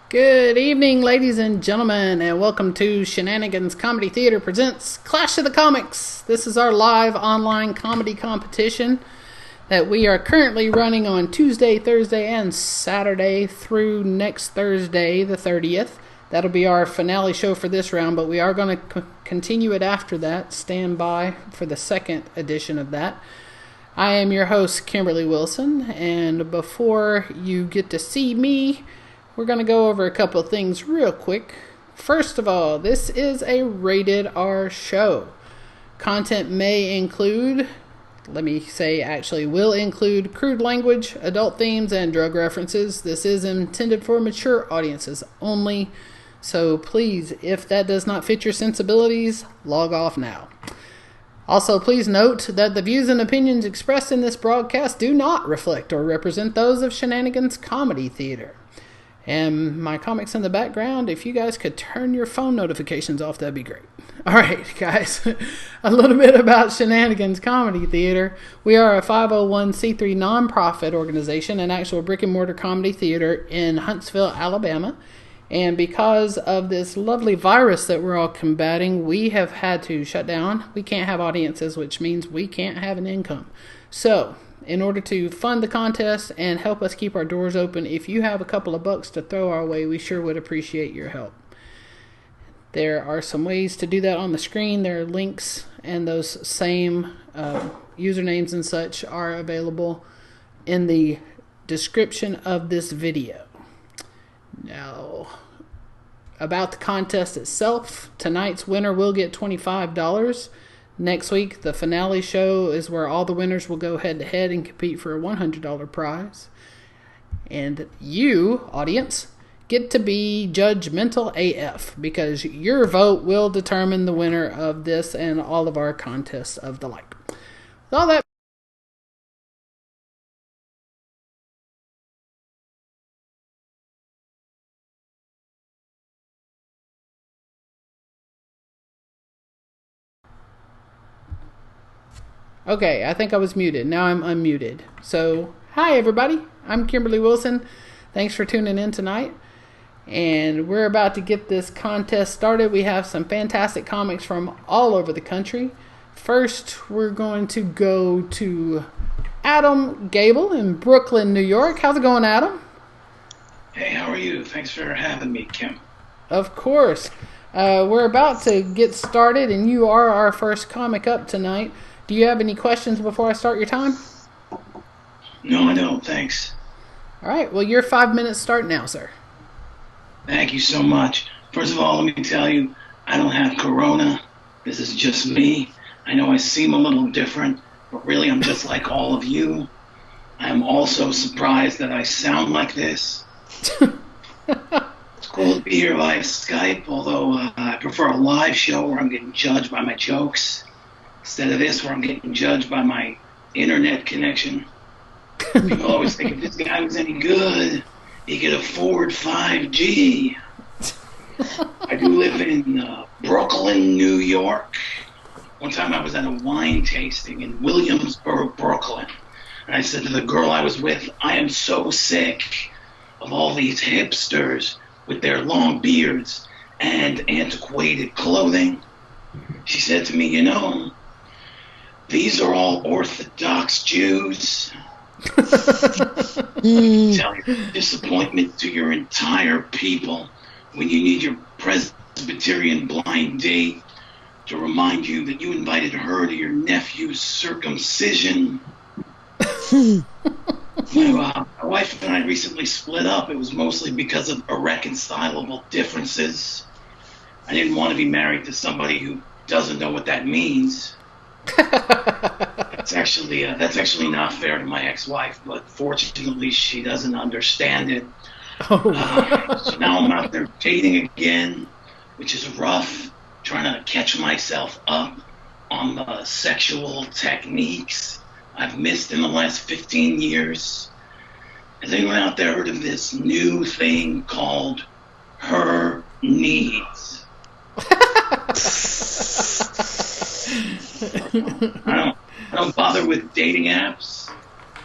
Good evening, ladies and gentlemen, and welcome to Shenanigans Comedy Theatre presents Clash of the Comics. This is our live online comedy competition that we are currently running on Tuesday, Thursday, and Saturday through next Thursday, the 30th. That'll be our finale show for this round, but we are going to continue it after that. Stand by for the second edition of that. I am your host, Kimberly Wilson, and before you get to see me, we're going to go over a couple of things real quick. First of all, this is a rated R show. Content may include, will include crude language, adult themes, and drug references. This is intended for mature audiences only. So please, if that does not fit your sensibilities, log off now. Also, please note that the views and opinions expressed in this broadcast do not reflect or represent those of Shenanigans Comedy Theatre. And my comics in the background, if you guys could turn your phone notifications off, that'd be great. All right, guys, a little bit about Shenanigans Comedy Theatre. We are a 501c3 nonprofit organization, an actual brick-and-mortar comedy theater in Huntsville, Alabama. And because of this lovely virus that we're all combating, we have had to shut down. We can't have audiences, which means we can't have an income. So, in order to fund the contest and help us keep our doors open, if you have a couple of bucks to throw our way, we sure would appreciate your help. There are some ways to do that on the screen. There are links, and those same usernames and such are available in the description of this video. Now, about the contest itself, tonight's winner will get $25. Next week, the finale show is where all the winners will go head-to-head and compete for a $100 prize. And you, audience, get to be judgmental AF, because your vote will determine the winner of this and all of our contests of the like. With all that Okay, I think I was muted. Now I'm unmuted. So, hi everybody. I'm Kimberly Wilson. Thanks for tuning in tonight. And we're about to get this contest started. We have some fantastic comics from all over the country. First, we're going to go to Adam Gabel in Brooklyn, New York. How's it going, Adam? Hey, how are you? Thanks for having me, Kim. Of course. We're about to get started, and you are our first comic up tonight. Do you have any questions before I start your time? No, I don't, thanks. All right, well, your 5 minutes start now, sir. Thank you so much. First of all, let me tell you, I don't have corona. This is just me. I know I seem a little different, but really I'm just like all of you. I am also surprised that I sound like this. It's cool to be here via Skype, although I prefer a live show where I'm getting judged by my jokes, instead of this where I'm getting judged by my internet connection. People always think if this guy was any good, he could afford 5G. I do live in Brooklyn, New York. One time I was at a wine tasting in Williamsburg, Brooklyn. And I said to the girl I was with, I am so sick of all these hipsters with their long beards and antiquated clothing. She said to me, you know, these are all Orthodox Jews. Let me tell you, disappointment to your entire people when you need your Presbyterian blind date to remind you that you invited her to your nephew's circumcision. My wife and I recently split up. It was mostly because of irreconcilable differences. I didn't want to be married to somebody who doesn't know what that means. That's actually not fair to my ex-wife, but fortunately she doesn't understand it. So now I'm out there dating again, which is rough, trying to catch myself up on the sexual techniques I've missed in the last 15 years. Has anyone out there heard of this new thing called her needs? I don't bother with dating apps.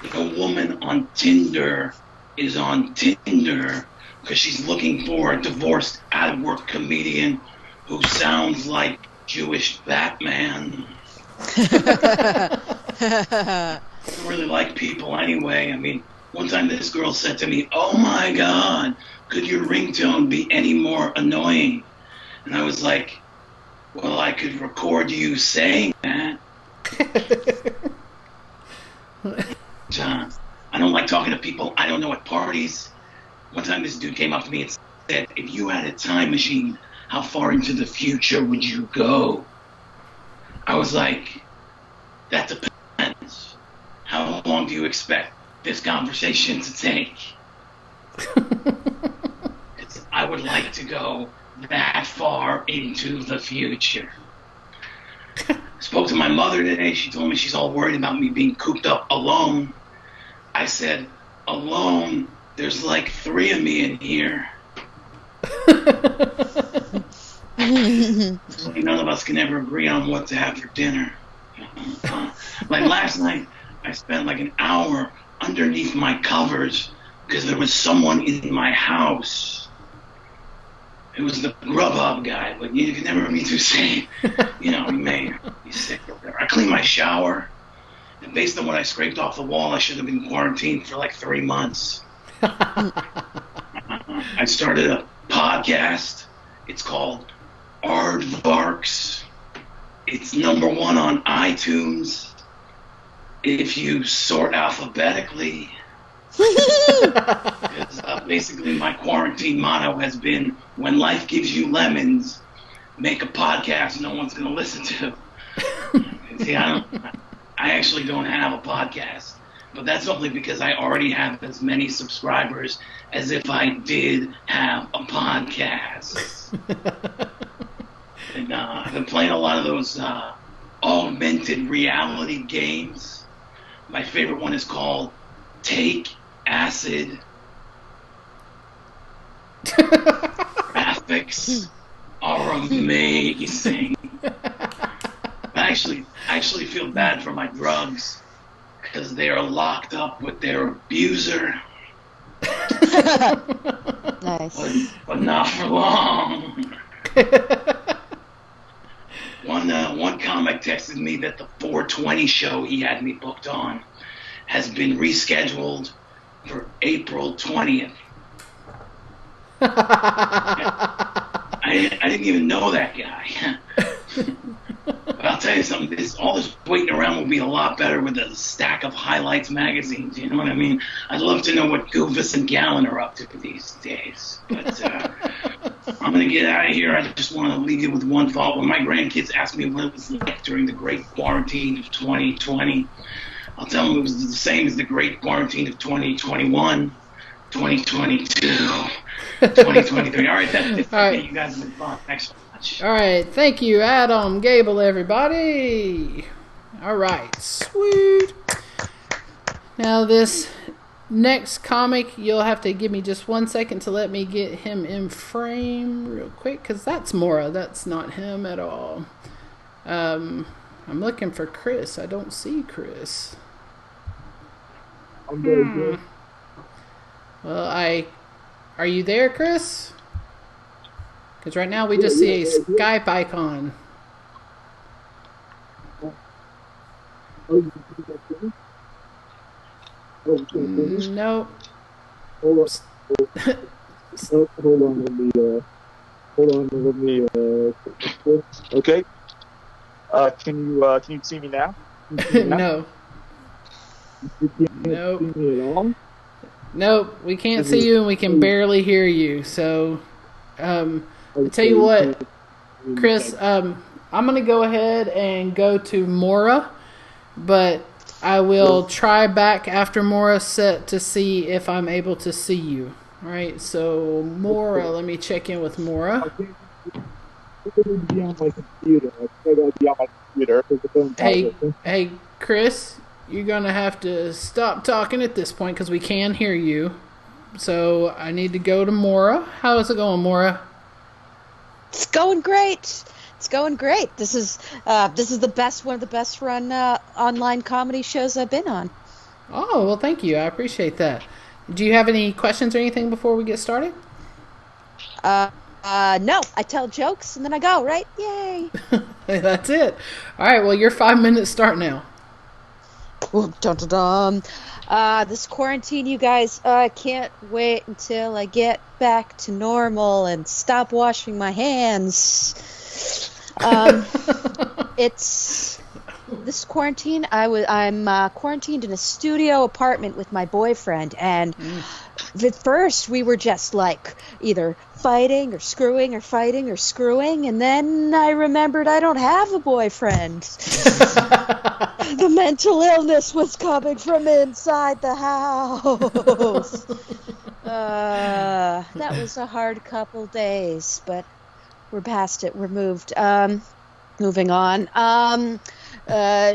If a woman on Tinder is on Tinder because she's looking for a divorced, out-of-work comedian who sounds like Jewish Batman. I don't really like people anyway. I mean, one time this girl said to me, "Oh my God, could your ringtone be any more annoying?" And I was like, "Well, I could record you saying that." I don't like talking to people I don't know at parties. One time this dude came up to me and said, "If you had a time machine, how far into the future would you go?" I was like, "That depends. How long do you expect this conversation to take?" I would like to go that far into the future. Spoke to my mother today. She told me she's all worried about me being cooped up alone. I said, "Alone? There's like 3 of me in here." None of us can ever agree on what to have for dinner. Like last night, I spent like an hour underneath my covers because there was someone in my house. It was the Grubhub guy, but you can never be too safe. He may be sick or whatever. I cleaned my shower, and based on what I scraped off the wall, I should have been quarantined for like 3 months. I started a podcast. It's called Aardvarks. It's #1 on iTunes if you sort alphabetically. Basically, my quarantine motto has been, when life gives you lemons, make a podcast no one's going to listen to. See, I actually don't have a podcast, but that's only because I already have as many subscribers as if I did have a podcast. And I've been playing a lot of those augmented reality games. My favorite one is called Take Acid. Graphics are amazing. I actually feel bad for my drugs because they are locked up with their abuser. Nice. But not for long. One comic texted me that the 420 show he had me booked on has been rescheduled for April 20th. I didn't even know that guy. But I'll tell you something, all this waiting around will be a lot better with a stack of highlights magazines, you know what I mean? I'd love to know what Goofus and Gallon are up to these days. But I'm going to get out of here. I just want to leave you with one thought. When my grandkids asked me what it was like during the great quarantine of 2020, I'll tell them it was the same as the great quarantine of 2021, 2022, 2023. All right, that's it. All right. You guys have been fun. Thanks so much. All right, thank you, Adam, Gabel, everybody. All right, sweet. Now this next comic, you'll have to give me just 1 second to let me get him in frame real quick, because that's Maura. That's not him at all. I'm looking for Chris. I don't see Chris. I'm very good. Well, are you there, Chris? Because right now we just see a Skype icon. No. Hold on. Hold on. Let me. Okay. Can you see me now? No. You can't see me at all? Nope, we can't see you and we can barely hear you. So, I'll tell you what, Chris, I'm going to go ahead and go to Maura, but I will try back after Maura's set to see if I'm able to see you. All right, so Maura, let me check in with Maura. Hey, Chris, you're going to have to stop talking at this point because we can hear you. So I need to go to Maura. How is it going, Maura? It's going great. It's going great. This is one of the best run online comedy shows I've been on. Oh, well, thank you. I appreciate that. Do you have any questions or anything before we get started? No, I tell jokes and then I go, right? Yay. That's it. All right, well, your 5 minutes start now. Dun-dun-dun. This quarantine, you guys, I can't wait until I get back to normal and stop washing my hands. It's this quarantine. I'm quarantined in a studio apartment with my boyfriend, and at first we were just like either fighting or screwing or fighting or screwing, and then I remembered I don't have a boyfriend. The mental illness was coming from inside the house. That was a hard couple days, but we're past it. We're moved. Moving on.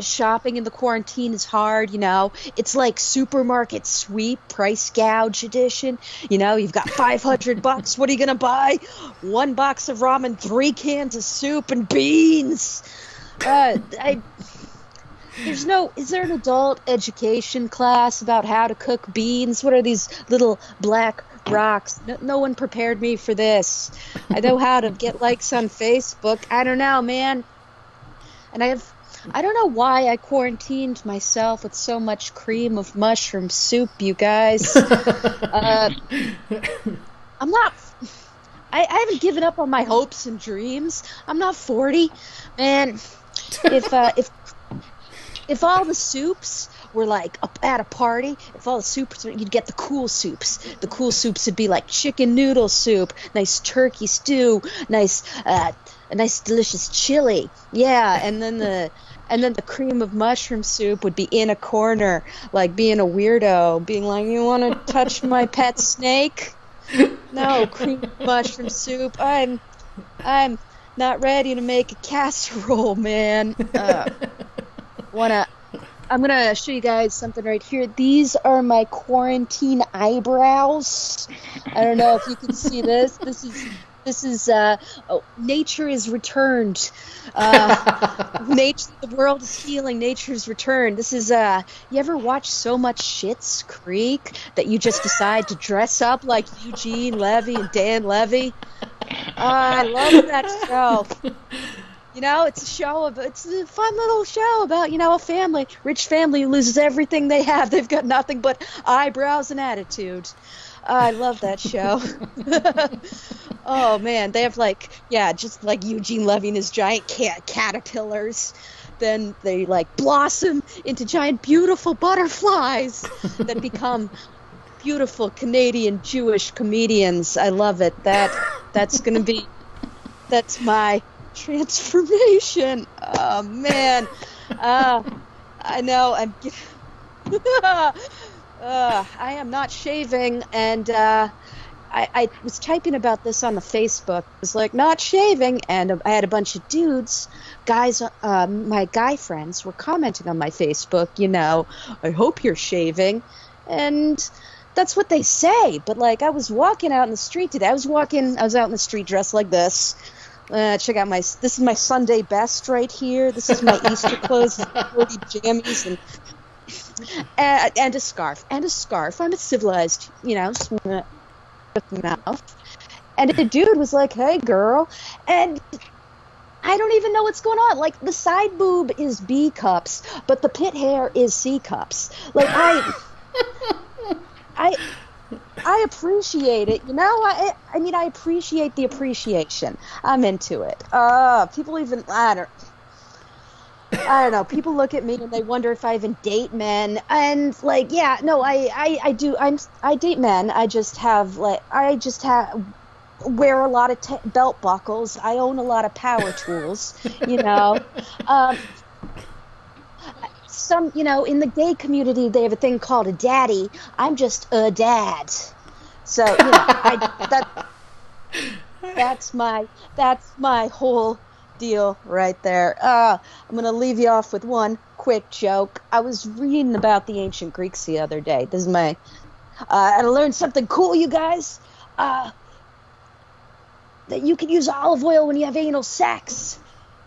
Shopping in the quarantine is hard, you know. It's like supermarket sweep, price gouge edition. You know, you've got $500. What are you going to buy? 1 box of ramen, 3 cans of soup, and beans. Is there an adult education class about how to cook beans? What are these little black rocks? No one prepared me for this. I know how to get likes on Facebook. I don't know, man. And I don't know why I quarantined myself with so much cream of mushroom soup, you guys. I haven't given up on my hopes and dreams. I'm not 40. Man, if all the soups were like at a party, if all the soups, you'd get the cool soups. The cool soups would be like chicken noodle soup, nice turkey stew, a nice delicious chili. Yeah, and then the cream of mushroom soup would be in a corner, like being a weirdo, being like, "You want to touch my pet snake?" No, cream of mushroom soup. I'm not ready to make a casserole, man. I'm gonna show you guys something right here. These are my quarantine eyebrows. I don't know if you can see this. This is nature is returned. Nature, the world is healing. Nature's returned. This is you ever watch so much Schitt's Creek that you just decide to dress up like Eugene Levy and Dan Levy? I love that show. You know, it's a fun little show about, you know, a rich family who loses everything they have. They've got nothing but eyebrows and attitude. I love that show. Oh, man, they have just like Eugene Levy and his giant caterpillars. Then they blossom into giant beautiful butterflies that become beautiful Canadian Jewish comedians. I love it. That's my transformation. Oh man. I know I am not shaving, and I was typing about this on the Facebook. It was like, not shaving, and I had a bunch of guys, my guy friends were commenting on my Facebook, you know, "I hope you're shaving," and that's what they say. But I was walking out in the street today. I was out in the street dressed like this. Check out this is my Sunday best right here. This is my Easter clothes, dirty jammies, and a scarf. I'm a civilized, you know, mouth. And the dude was like, "Hey, girl," and I don't even know what's going on. Like, the side boob is B cups, but the pit hair is C cups. Like, I appreciate it, you know. I mean, I appreciate the appreciation. I'm into it. People even I don't know. People look at me and they wonder if I even date men. And yeah, no, I do. I date men. I just wear a lot of belt buckles. I own a lot of power tools. You know. Some, you know, in the gay community, they have a thing called a daddy. I'm just a dad. So, you know, that's my whole deal right there. I'm going to leave you off with one quick joke. I was reading about the ancient Greeks the other day. This is and I learned something cool, you guys. That you can use olive oil when you have anal sex.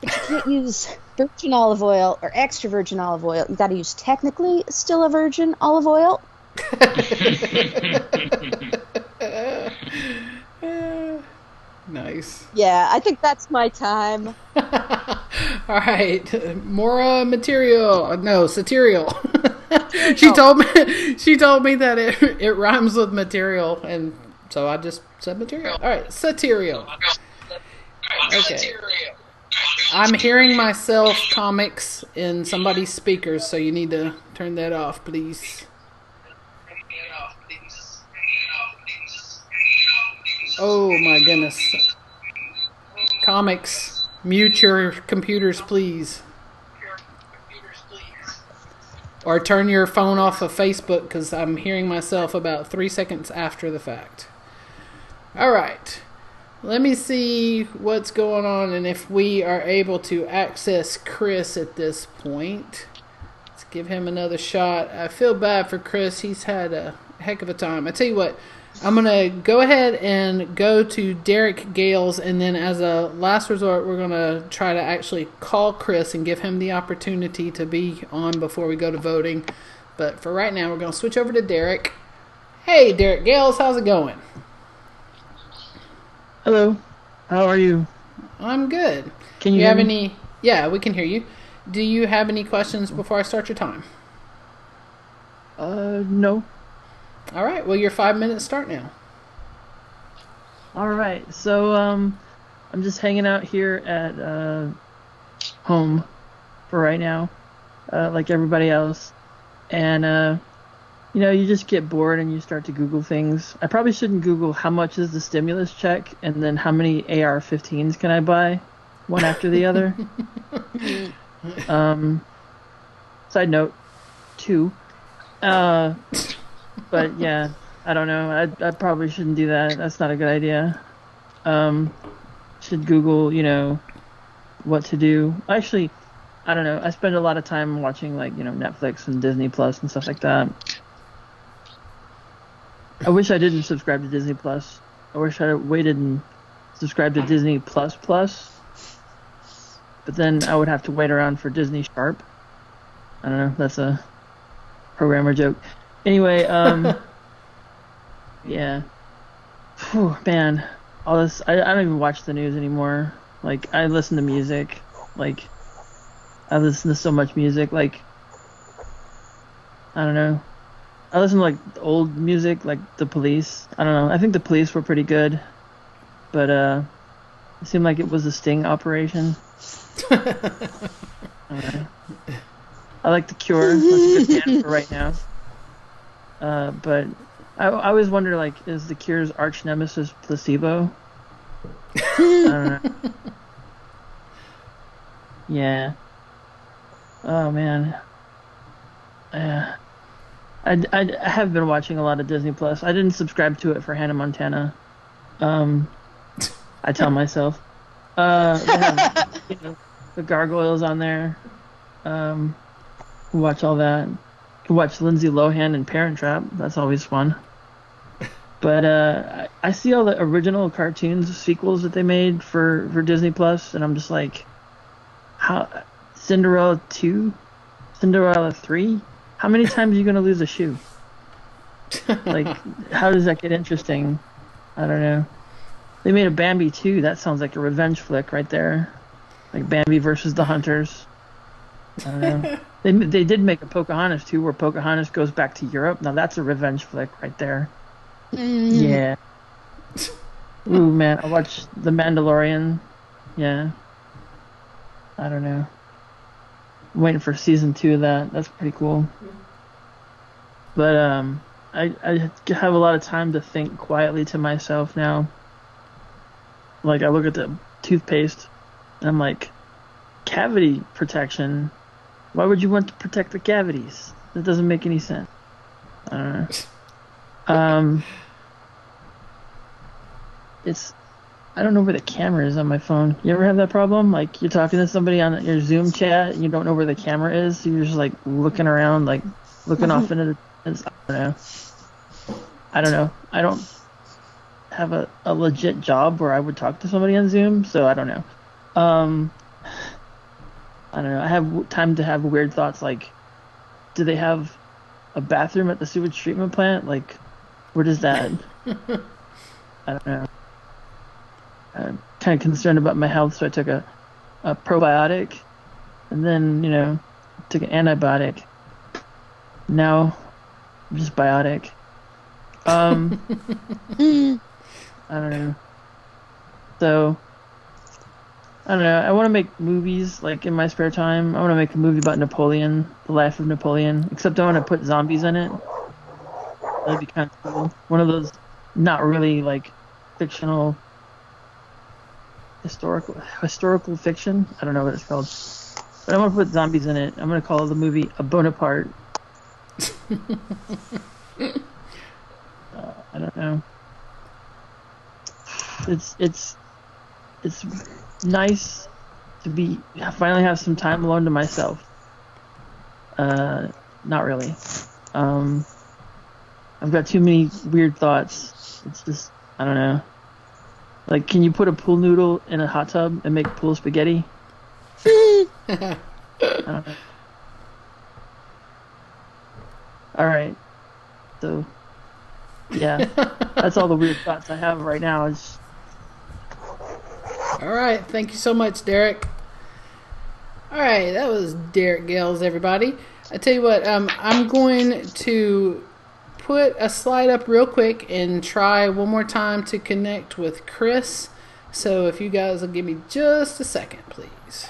But you can't use virgin olive oil or extra virgin olive oil. You got to use technically still a virgin olive oil. Nice. Yeah, I think that's my time. All right, Maura material. No, Sateriale. She told me that it rhymes with material, and so I just said material. All right, Sateriale. Okay. I'm hearing myself comics in somebody's speakers, so you need to turn that off, please. Oh my goodness. Comics, mute your computers, please. Or turn your phone off of Facebook, because I'm hearing myself about 3 seconds after the fact. Alright. Let me see what's going on and if we are able to access Chris at this point. Let's give him another shot. I feel bad for Chris. He's had a heck of a time. I tell you what, I'm going to go ahead and go to Derrick Gales, and then as a last resort, we're going to try to actually call Chris and give him the opportunity to be on before we go to voting. But for right now, we're going to switch over to Derrick. Hey, Derrick Gales, how's it going? Hello. How are you? I'm good. Can you have hear any? Yeah, we can hear you. Do you have any questions before I start your time? No. All right. Well, your 5 minutes start now. All right. So, I'm just hanging out here at home for right now, like everybody else, and you just get bored and you start to Google things. I probably shouldn't Google how much is the stimulus check and then how many AR-15s can I buy, one after the other. Side note, 2. But yeah, I don't know. I probably shouldn't do that. That's not a good idea. Should Google, what to do. Actually, I don't know. I spend a lot of time watching Netflix and Disney Plus and stuff like that. I wish I didn't subscribe to Disney Plus. I wish I waited and subscribed to Disney Plus Plus. But then I would have to wait around for Disney Sharp. I don't know. That's a programmer joke. Anyway, yeah. Whew, man. All this. I don't even watch the news anymore. Like, I listen to music. Like, I listen to so much music. Like, I don't know. I listen to old music, like the Police. I don't know. I think the Police were pretty good, but it seemed like it was a sting operation. I like The Cure. That's a good band for right now. But I always wonder, is The Cure's arch nemesis Placebo? I don't know. Yeah. Oh man. Yeah. I have been watching a lot of Disney Plus. I didn't subscribe to it for Hannah Montana. I tell myself. They have, the Gargoyles on there. Watch all that. Watch Lindsay Lohan and Parent Trap. That's always fun. But I see all the original cartoons, sequels that they made for Disney Plus, and I'm just like, how? Cinderella 2? Cinderella 3? How many times are you going to lose a shoe? How does that get interesting? I don't know. They made a Bambi 2. That sounds like a revenge flick right there. Like Bambi versus the Hunters. I don't know. They did make a Pocahontas 2 where Pocahontas goes back to Europe. Now that's a revenge flick right there. Yeah. Ooh, man. I watched The Mandalorian. Yeah. I don't know. I'm waiting for season 2 of that. That's pretty cool. But I have a lot of time to think quietly to myself now. Like, I look at the toothpaste and I'm like, cavity protection? Why would you want to protect the cavities? That doesn't make any sense. I don't know. I don't know where the camera is on my phone. You ever have that problem? Like, you're talking to somebody on your Zoom chat and you don't know where the camera is, so you're just looking around, looking off into the... I don't know. I don't have a legit job where I would talk to somebody on Zoom, so I don't know. I don't know. I have time to have weird thoughts like, do they have a bathroom at the sewage treatment plant? Where does that... I don't know. kind of concerned about my health, so I took a probiotic, and then took an antibiotic. Now I'm just biotic. I don't know. So I don't know. I want to make movies like in my spare time. I want to make a movie about Napoleon, the life of Napoleon. Except I want to put zombies in it. That'd be kind of cool. One of those not really like fictional, historical fiction. I don't know what it's called. But I want to put zombies in it. I'm going to call the movie A Bonaparte. I don't know. It's nice to finally have some time alone to myself. Not really. I've got too many weird thoughts. It's just, I don't know. Like, can you put a pool noodle in a hot tub and make pool spaghetti? I don't know. Alright. So, yeah. That's all the weird thoughts I have right now. Alright, thank you so much, Derrick. Alright, that was Derrick Gales, everybody. I tell you what, I'm going to put a slide up real quick and try one more time to connect with Chris. So if you guys will give me just a second, please.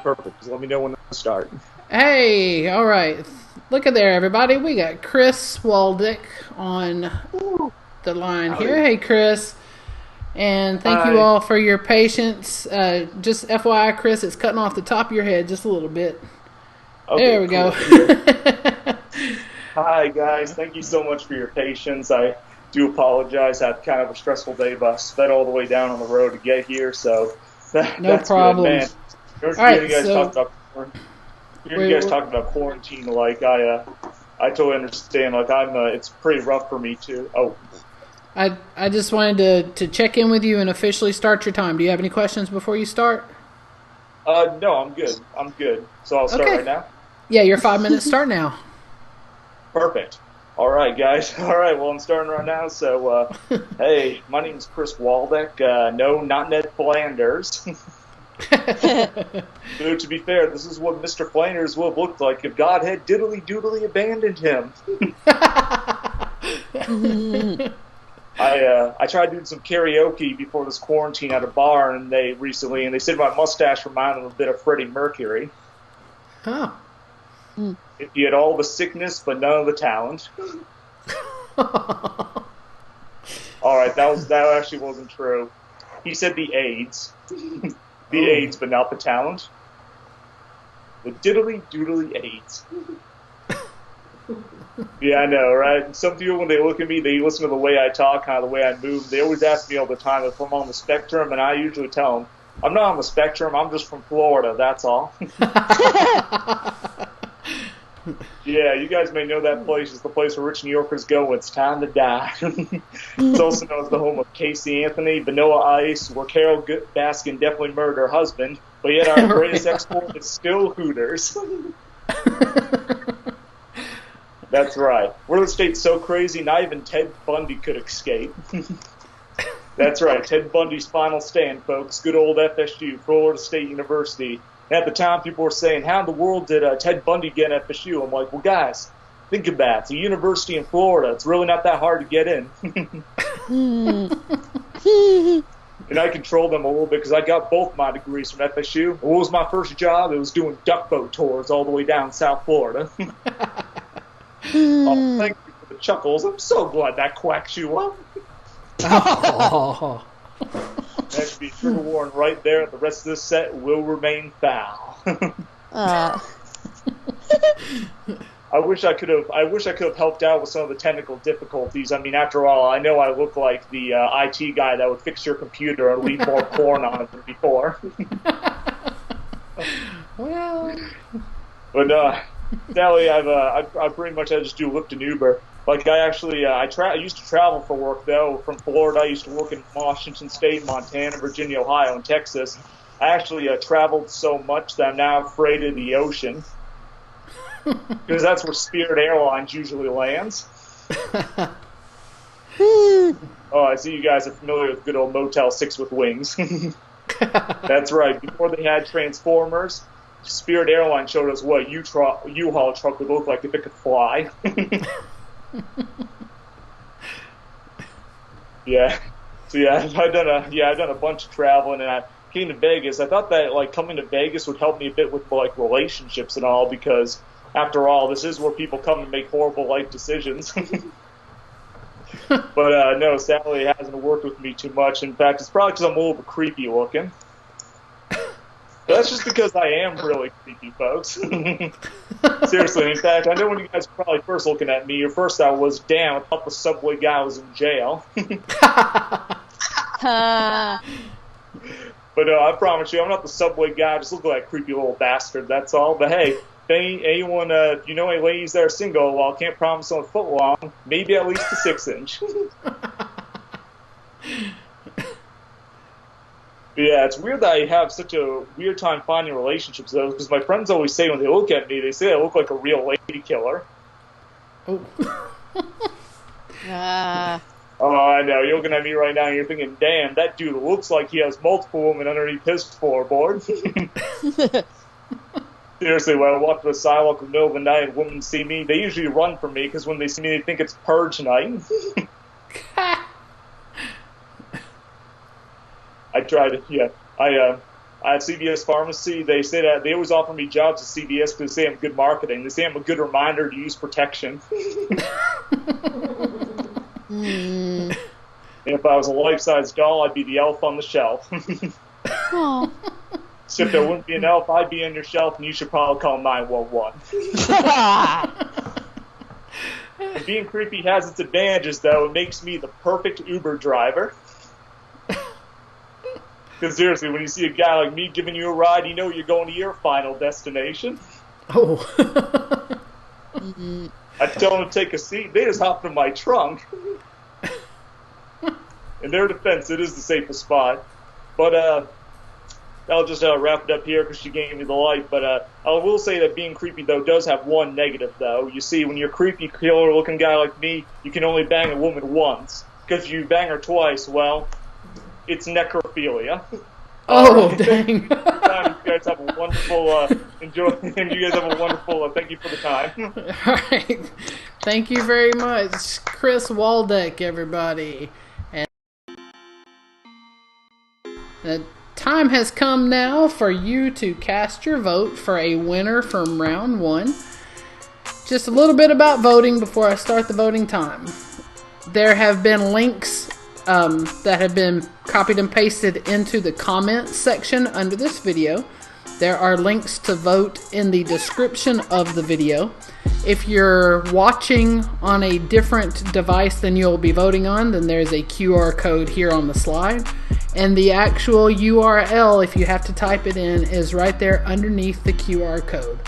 Perfect. Just let me know when to start. Hey, all right. Look at there, everybody. We got Chris Waldeck on the line here. Hey, Chris. And thank you all for your patience. Just FYI, Chris, it's cutting off the top of your head just a little bit. Okay, there we go. Hi, guys. Thank you so much for your patience. I do apologize. I had kind of a stressful day, but I sped all the way down on the road to get here, so that's problems. Good, man. You guys talked about quarantine. Like I totally understand. Like it's pretty rough for me too. Oh, I just wanted to check in with you and officially start your time. Do you have any questions before you start? No, I'm good. So I'll start right now. Yeah, your 5 minutes start now. Perfect. All right, guys. All right, well, I'm starting right now. So, hey, my name is Chris Waldeck. No, not Ned Flanders. So, to be fair, this is what Mr. Flanders would have looked like if God had diddly-doodly abandoned him. I tried doing some karaoke before this quarantine at a bar, and they said my mustache reminded them a bit of Freddie Mercury. Huh. If he had all the sickness but none of the talent. All right, that actually wasn't true. He said the AIDS. AIDS, but not the talent. The diddly-doodly AIDS. Yeah, I know, right? And some people, when they look at me, they listen to the way I talk, kind of the way I move. They always ask me all the time if I'm on the spectrum, and I usually tell them, I'm not on the spectrum, I'm just from Florida, that's all. Yeah, you guys may know that place is the place where rich New Yorkers go when it's time to die. It's also known as the home of Casey Anthony, Vanilla Ice, where Carol Baskin definitely murdered her husband, but yet our greatest export is still Hooters. That's right. We're the state so crazy, not even Ted Bundy could escape. That's right, Ted Bundy's final stand, folks. Good old FSU, Florida State University. And at the time, people were saying, how in the world did Ted Bundy get in FSU? I'm like, well, guys, think about it. It's a university in Florida. It's really not that hard to get in. And I controlled them a little bit because I got both my degrees from FSU. What was my first job? It was doing duck boat tours all the way down South Florida. Oh, thank you for the chuckles. I'm so glad that quacks you up. Oh. That should be trigger warning right there. The rest of this set will remain foul. I wish I could have helped out with some of the technical difficulties. I mean, after all, I know I look like the IT guy that would fix your computer and leave more porn on it than before. Well, but Sally, I pretty much just do Lyft and Uber. Like I actually, I used to travel for work though. From Florida, I used to work in Washington State, Montana, Virginia, Ohio, and Texas. I actually traveled so much that I'm now afraid of the ocean because that's where Spirit Airlines usually lands. Oh, I see you guys are familiar with good old Motel 6 with wings. That's right. Before they had Transformers, Spirit Airlines showed us what U-Haul truck would look like if it could fly. Yeah. So I've done a bunch of traveling, and I came to Vegas. I thought that like coming to Vegas would help me a bit with like relationships and all, because after all, this is where people come and make horrible life decisions. But no, sadly, it hasn't worked with me too much. In fact, it's probably because I'm a little bit creepy looking. But that's just because I am really creepy, folks. Seriously, in fact, I know when you guys were probably first looking at me, your first thought was, damn, I thought the subway guy was in jail. But I promise you, I'm not the subway guy. I just look like a creepy little bastard, that's all. But hey, if anyone, if you know any ladies that are single, well, I can't promise them a foot long, maybe at least a 6-inch. Yeah, it's weird that I have such a weird time finding relationships, though, because my friends always say when they look at me, they say I look like a real lady killer. Oh. Oh, I know. You're looking at me right now and you're thinking, damn, that dude looks like he has multiple women underneath his floorboard. Seriously, when I walk to the sidewalk in the middle of the night and women see me, they usually run from me because when they see me, they think it's purge night. I tried to, at CVS Pharmacy, they say that they always offer me jobs at CVS because they say I'm good marketing. They say I'm a good reminder to use protection. If I was a life-size doll, I'd be the elf on the shelf. Oh. So if there wouldn't be an elf, I'd be on your shelf, and you should probably call 911. Being creepy has its advantages, though. It makes me the perfect Uber driver. Because seriously, when you see a guy like me giving you a ride, you know you're going to your final destination. Oh. I tell them to take a seat. They just hop in my trunk. In their defense, it is the safest spot. But I'll just wrap it up here because she gave me the light. But I will say that being creepy, though, does have one negative, though. You see, when you're a creepy, killer-looking guy like me, you can only bang a woman once. Because if you bang her twice, well, it's necrophilia. Oh, dang. You guys have a wonderful enjoy, and you guys have a wonderful thank you for the time. All right. Thank you very much, Chris Waldeck, everybody. And the time has come now for you to cast your vote for a winner from round 1. Just a little bit about voting before I start the voting time. There have been links that have been copied and pasted into the comments section under this video. There are links to vote in the description of the video. If you're watching on a different device than you'll be voting on, then there's a QR code here on the slide. And the actual URL, if you have to type it in, is right there underneath the QR code.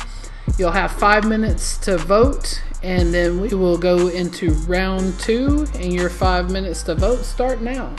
You'll have 5 minutes to vote, and then we will go into round 2, and your 5 minutes to vote start now.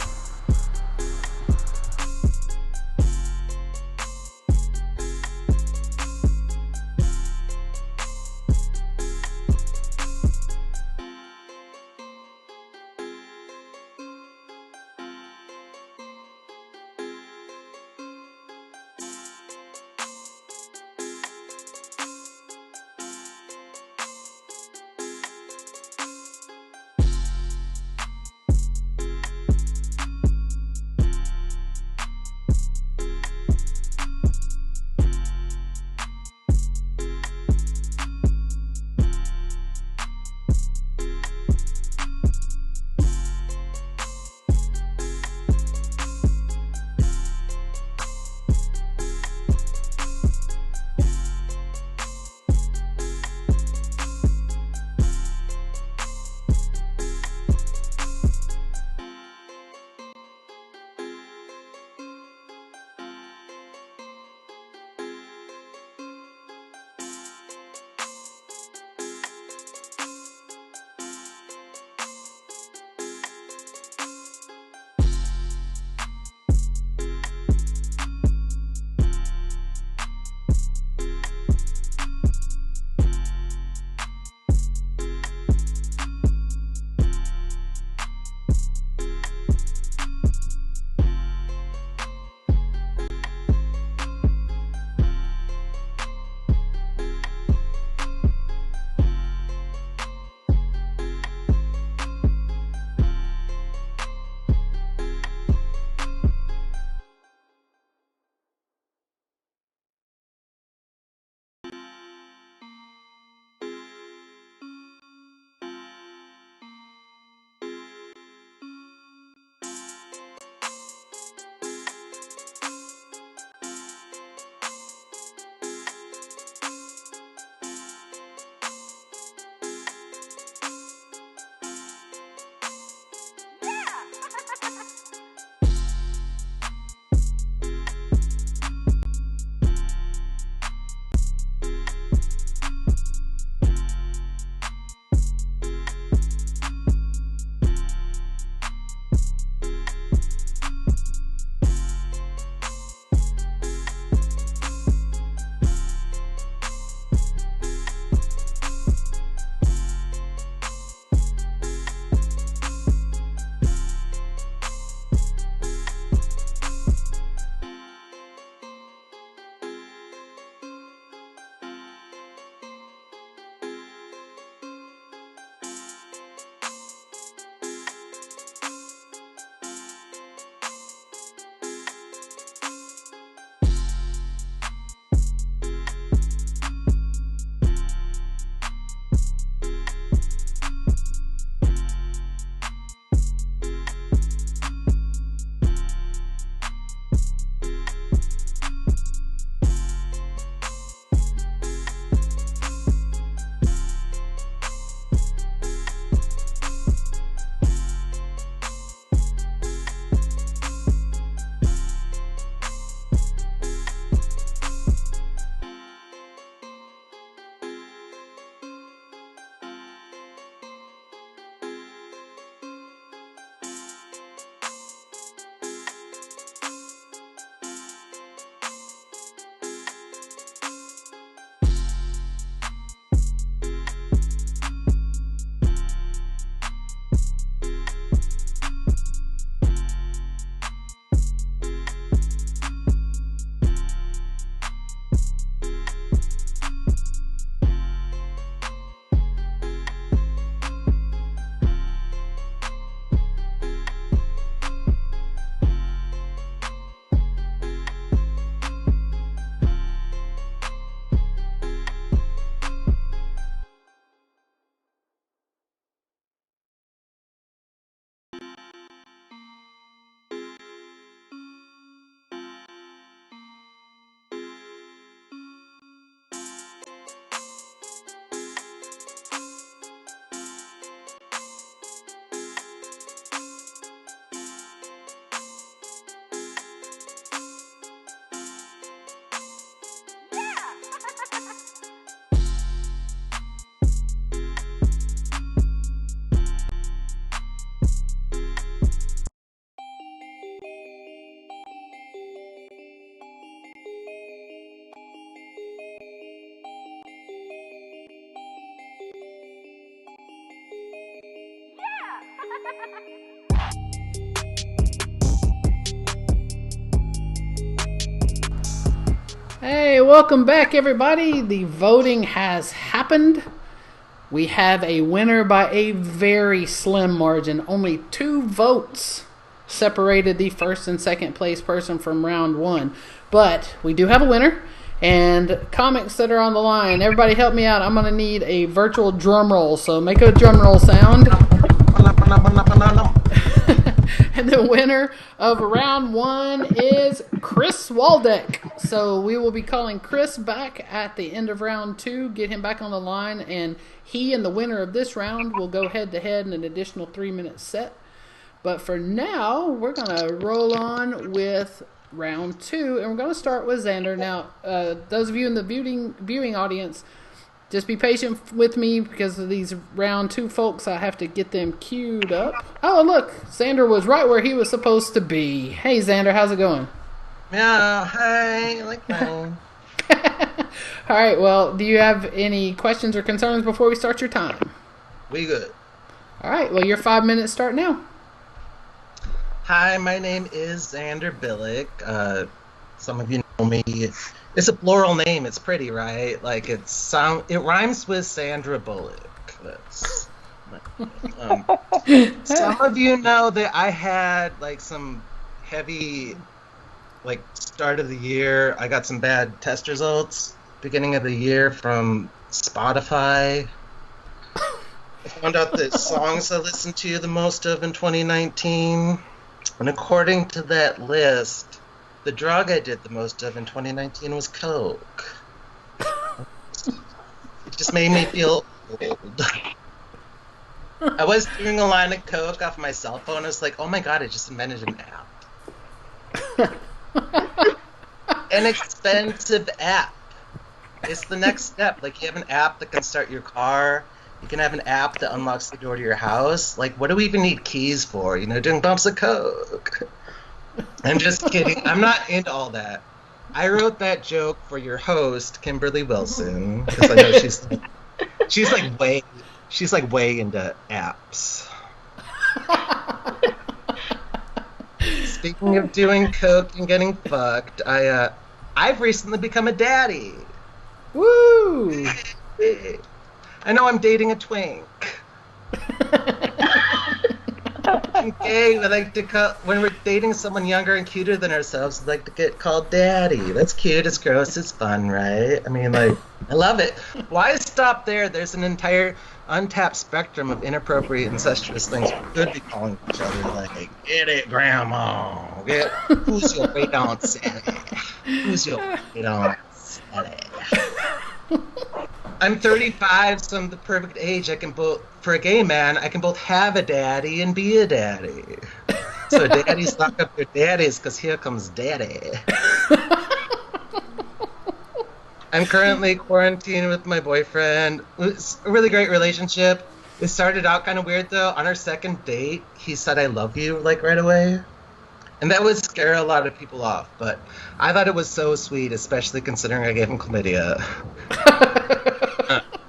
Hey, welcome back, everybody. The voting has happened. We have a winner by a very slim margin. Only 2 votes separated the first and second place person from round 1. But we do have a winner. And comics that are on the line, everybody help me out. I'm going to need a virtual drum roll. So make a drum roll sound. And the winner of round 1 is Chris Waldeck. So we will be calling Chris back at the end of round 2, get him back on the line, and he and the winner of this round will go head to head in an additional 3-minute set. But for now, we're going to roll on with round 2, and we're going to start with Xander. Now, those of you in the viewing audience, just be patient with me because of these round 2 folks. I have to get them queued up. Oh, look, Xander was right where he was supposed to be. Hey, Xander, how's it going? Yeah, hi, like fine. All right, well, do you have any questions or concerns before we start your time? We good. All right, well, your 5 minutes start now. Hi, my name is Xander Bilyk. Some of you know me. It's a plural name. It's pretty, right? Like it rhymes with Sandra Bullock. That's some of you know that I had like some heavy start of the year. I got some bad test results beginning of the year from Spotify. I found out the songs I listened to the most of in 2019. And according to that list, the drug I did the most of in 2019 was coke. It just made me feel old. I was doing a line of coke off my cell phone. I was like, oh my god, I just invented an app. An expensive app. It's the next step. Like, you have an app that can start your car. You can have an app that unlocks the door to your house. Like, what do we even need keys for? You know, doing bumps of coke. I'm just kidding. I'm not into all that. I wrote that joke for your host, Kimberly Wilson, because I know she's way into apps. Speaking of doing coke and getting fucked, I've recently become a daddy. Woo! I know I'm dating a twink. I'm gay. We like to when we're dating someone younger and cuter than ourselves, we like to get called daddy. That's cute. It's gross. It's fun, right? I mean, like, I love it. Why stop there? There's an entire untapped spectrum of inappropriate, incestuous things we could be calling each other. Like, get it, grandma. Who's your great aunt Sally? Who's your great aunt Sally? I'm 35, so I'm the perfect age. For a gay man, I can both have a daddy and be a daddy. So daddies lock up your daddies, because here comes daddy. I'm currently quarantined with my boyfriend. It's a really great relationship. It started out kind of weird, though. On our second date, he said, I love you, right away. And that would scare a lot of people off, but I thought it was so sweet, especially considering I gave him chlamydia.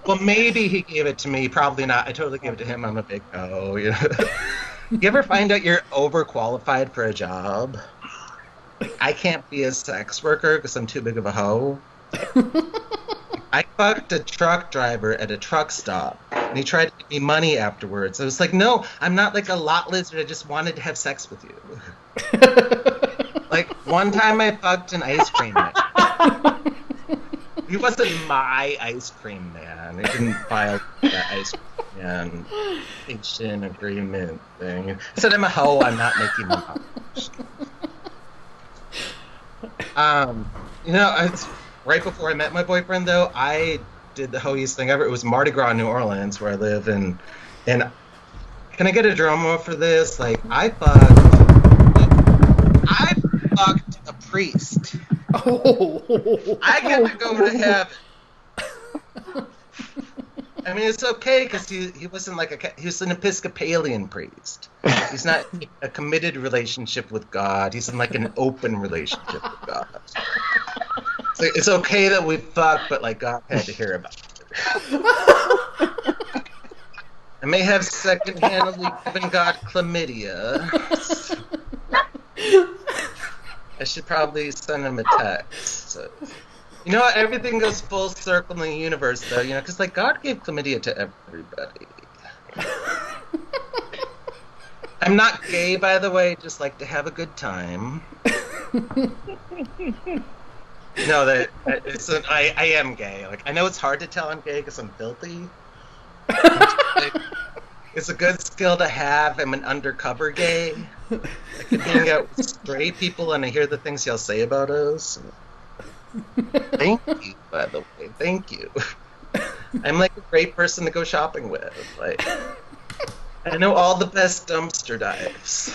Well, maybe he gave it to me. Probably not. I totally gave it to him. I'm a big no. You know? You ever find out you're overqualified for a job? I can't be a sex worker because I'm too big of a hoe. I fucked a truck driver at a truck stop, and he tried to give me money afterwards. I was like, no, I'm not like a lot lizard. I just wanted to have sex with you. Like, one time I fucked an ice cream man. He wasn't my ice cream man. I didn't file that ice cream man patient agreement thing. I said, I'm a hoe. I'm not making money. You know, it's right before I met my boyfriend, though, I did the hoiest thing ever. It was Mardi Gras, New Orleans, where I live, and can I get a drum roll for this? Like, I fucked a priest. Oh. I get to go to heaven. I mean, it's okay because he wasn't he was an Episcopalian priest. He's not in a committed relationship with God. He's in like an open relationship with God. So it's okay that we fucked, but like God had to hear about it. I may have second-handedly given God chlamydia. I should probably send him a text. You know what? Everything goes full circle in the universe, though, you know, because, like, God gave chlamydia to everybody. I'm not gay, by the way, just like to have a good time. No, I am gay. Like, I know it's hard to tell I'm gay because I'm filthy. It's a good skill to have. I'm an undercover gay. I can hang out with straight people and I hear the things y'all say about us. Thank you, by the way. Thank you. I'm like a great person to go shopping with. Like, I know all the best dumpster dives.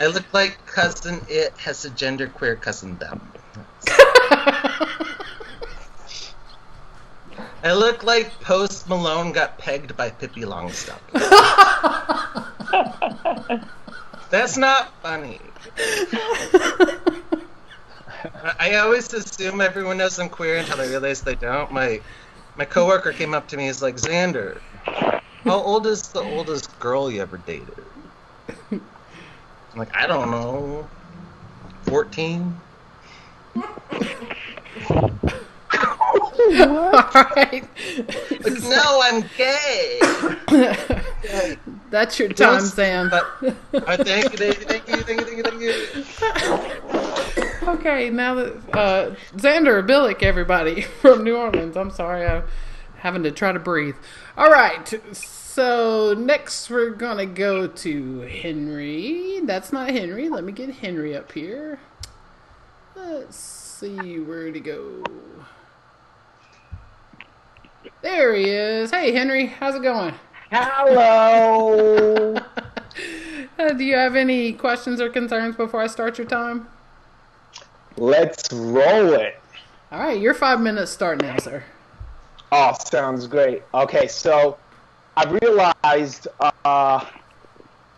I look like Cousin It has a genderqueer cousin them. I look like Post Malone got pegged by Pippi Longstocking. That's not funny. I always assume everyone knows I'm queer until I realize they don't. My coworker came up to me and was like, Xander, how old is the oldest girl you ever dated? I'm like, I don't know. 14? Alright. Like, no, I'm gay. That's your time, Sam. Thank you. Okay, now that Xander Bilyk, everybody from New Orleans. I'm sorry, I'm having to try to breathe. All right, so next we're gonna go to Henry. That's not Henry. Let me get Henry up here. Let's see where to go. There he is. Hey, Henry, how's it going? Hello. Do you have any questions or concerns before I start your time? Let's roll it. All right, your 5 minutes start now, sir. Oh, sounds great. Okay, so I realized that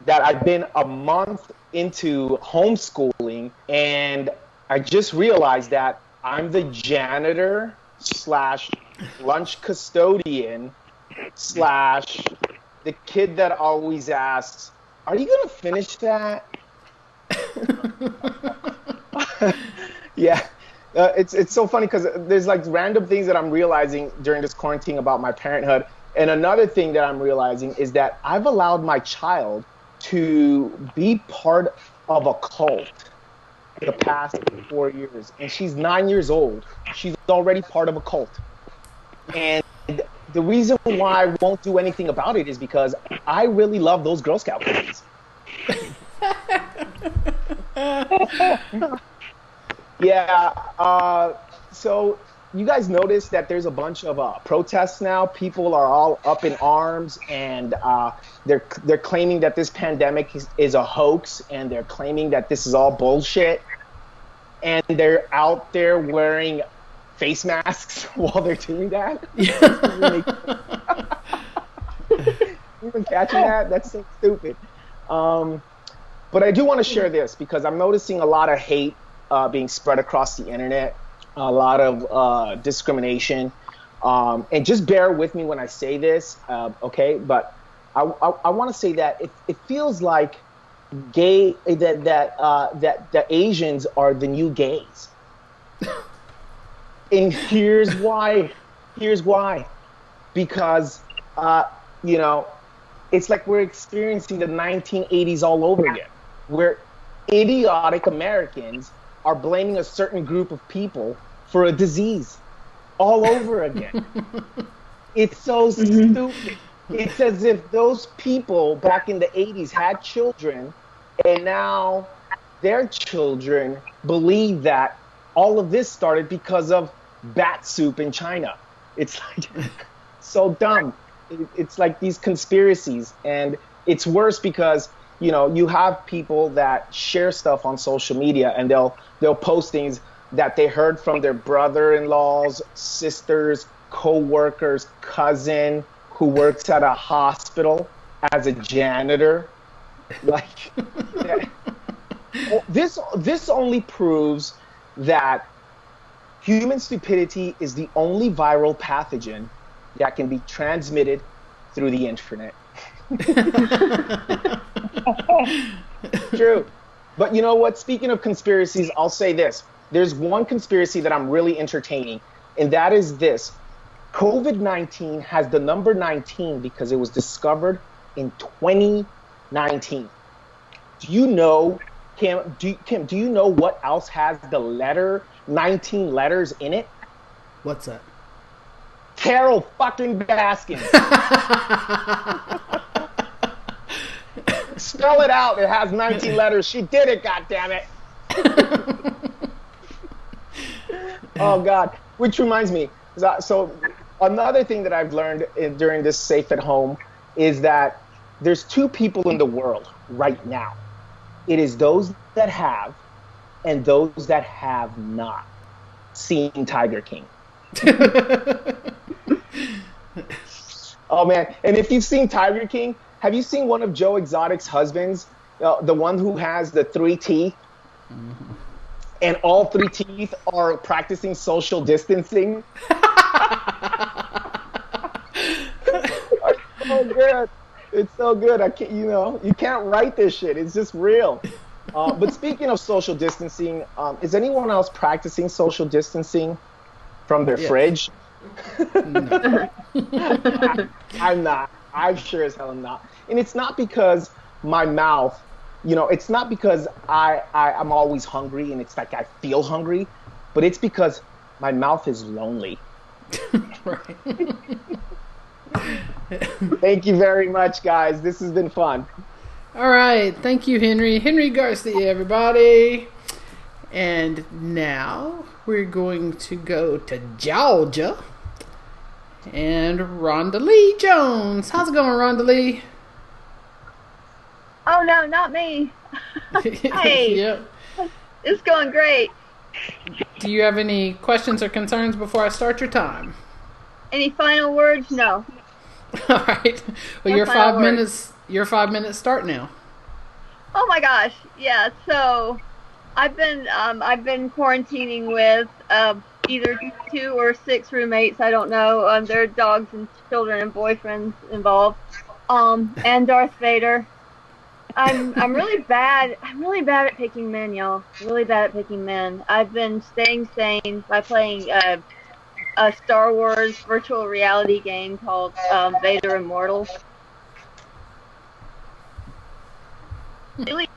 I've been a month into homeschooling, and I just realized that I'm the janitor / lunch custodian / the kid that always asks, are you going to finish that? Yeah. It's so funny because there's like random things that I'm realizing during this quarantine about my parenthood. And another thing that I'm realizing is that I've allowed my child to be part of a cult the past 4 years. And she's 9 years old. She's already part of a cult. And the reason why I won't do anything about it is because I really love those Girl Scout cookies. Yeah, so you guys notice that there's a bunch of protests now. People are all up in arms, and they're claiming that this pandemic is a hoax, and they're claiming that this is all bullshit. And they're out there wearing face masks while they're doing that. You been catching that? That's so stupid. But I do want to share this because I'm noticing a lot of hate being spread across the internet, a lot of discrimination. And just bear with me when I say this, okay? But I want to say that it feels like that Asians are the new gays. And here's why. Because, it's like we're experiencing the 1980s all over again, where idiotic Americans are blaming a certain group of people for a disease all over again. It's so stupid. It's as if those people back in the 80s had children, and now their children believe that all of this started because of bat soup in China. It's like so dumb. It's like these conspiracies, and it's worse because you have people that share stuff on social media, and they'll post things that they heard from their brother-in-laws, sisters, co-workers, cousin who works at a hospital as a janitor. Like this only proves that human stupidity is the only viral pathogen that can be transmitted through the internet. True. But you know what? Speaking of conspiracies, I'll say this. There's one conspiracy that I'm really entertaining, and that is this. COVID-19 has the number 19 because it was discovered in 2019. Do you know, Kim, do you know what else has the letter 19 letters in it? What's that? Carol fucking Baskin. Spell it out. It has 19 letters. She did it, goddammit. Oh, God. Which reminds me. So another thing that I've learned during this Safe at Home is that there's two people in the world right now. It is those that have and those that have not seen Tiger King. Oh, man. And if you've seen Tiger King, have you seen one of Joe Exotic's husbands? The one who has the 3 teeth? Mm-hmm. And all 3 teeth are practicing social distancing? It's so good. It's so good. I can't, you can't write this shit. It's just real. But speaking of social distancing, is anyone else practicing social distancing from their fridge? No. I'm not. I sure as hell am not. And it's not because my mouth, it's not because I'm always hungry and it's like I feel hungry, but it's because my mouth is lonely. Right. Thank you very much, guys. This has been fun. All right. Thank you, Henry. Henry Garcia, everybody. And now we're going to go to Georgia. And Rhonda Leigh Jones. How's it going, Rhonda Leigh? Oh, no, not me. Hey, Yep. It's going great. Do you have any questions or concerns before I start your time? Any final words? No. All right. Well, No your final 5 minutes. Your 5 minutes start now. Oh my gosh, yeah. So, I've been quarantining with either 2 or 6 roommates. I don't know. There are dogs and children and boyfriends involved. And Darth Vader. I'm really bad. I'm really bad at picking men, y'all. Really bad at picking men. I've been staying sane by playing a Star Wars virtual reality game called Vader Immortal. Really,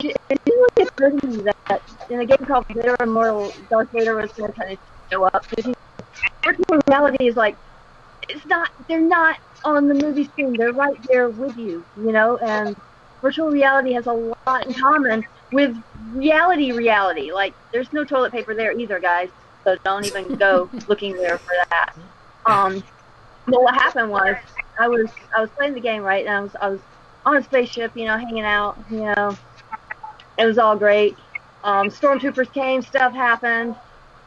that in a game called Vader Immortal, Darth Vader was going to kind of show up. Virtual reality is like, they're not on the movie screen. They're right there with you, and virtual reality has a lot in common with reality. Like, there's no toilet paper there either, guys. So don't even go looking there for that. But what happened was, I was playing the game, right, and I was on a spaceship, hanging out, It was all great. Stormtroopers came, stuff happened.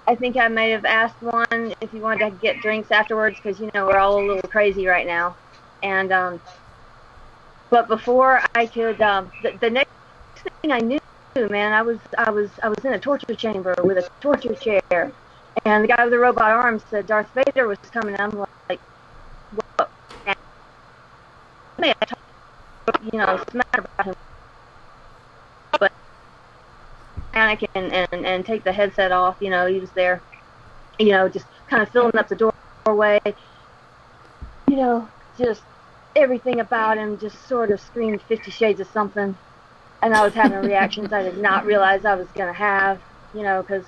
I think I may have asked one if he wanted to get drinks afterwards because, we're all a little crazy right now. And, but before I could, the next thing I knew, man, I was in a torture chamber with a torture chair. And the guy with the robot arms said Darth Vader was coming. I'm like, what? Smack about him. But panic and take the headset off. He was there, just kind of filling up the doorway. Just everything about him just sort of screamed 50 Shades of something. And I was having reactions I did not realize I was going to have, because,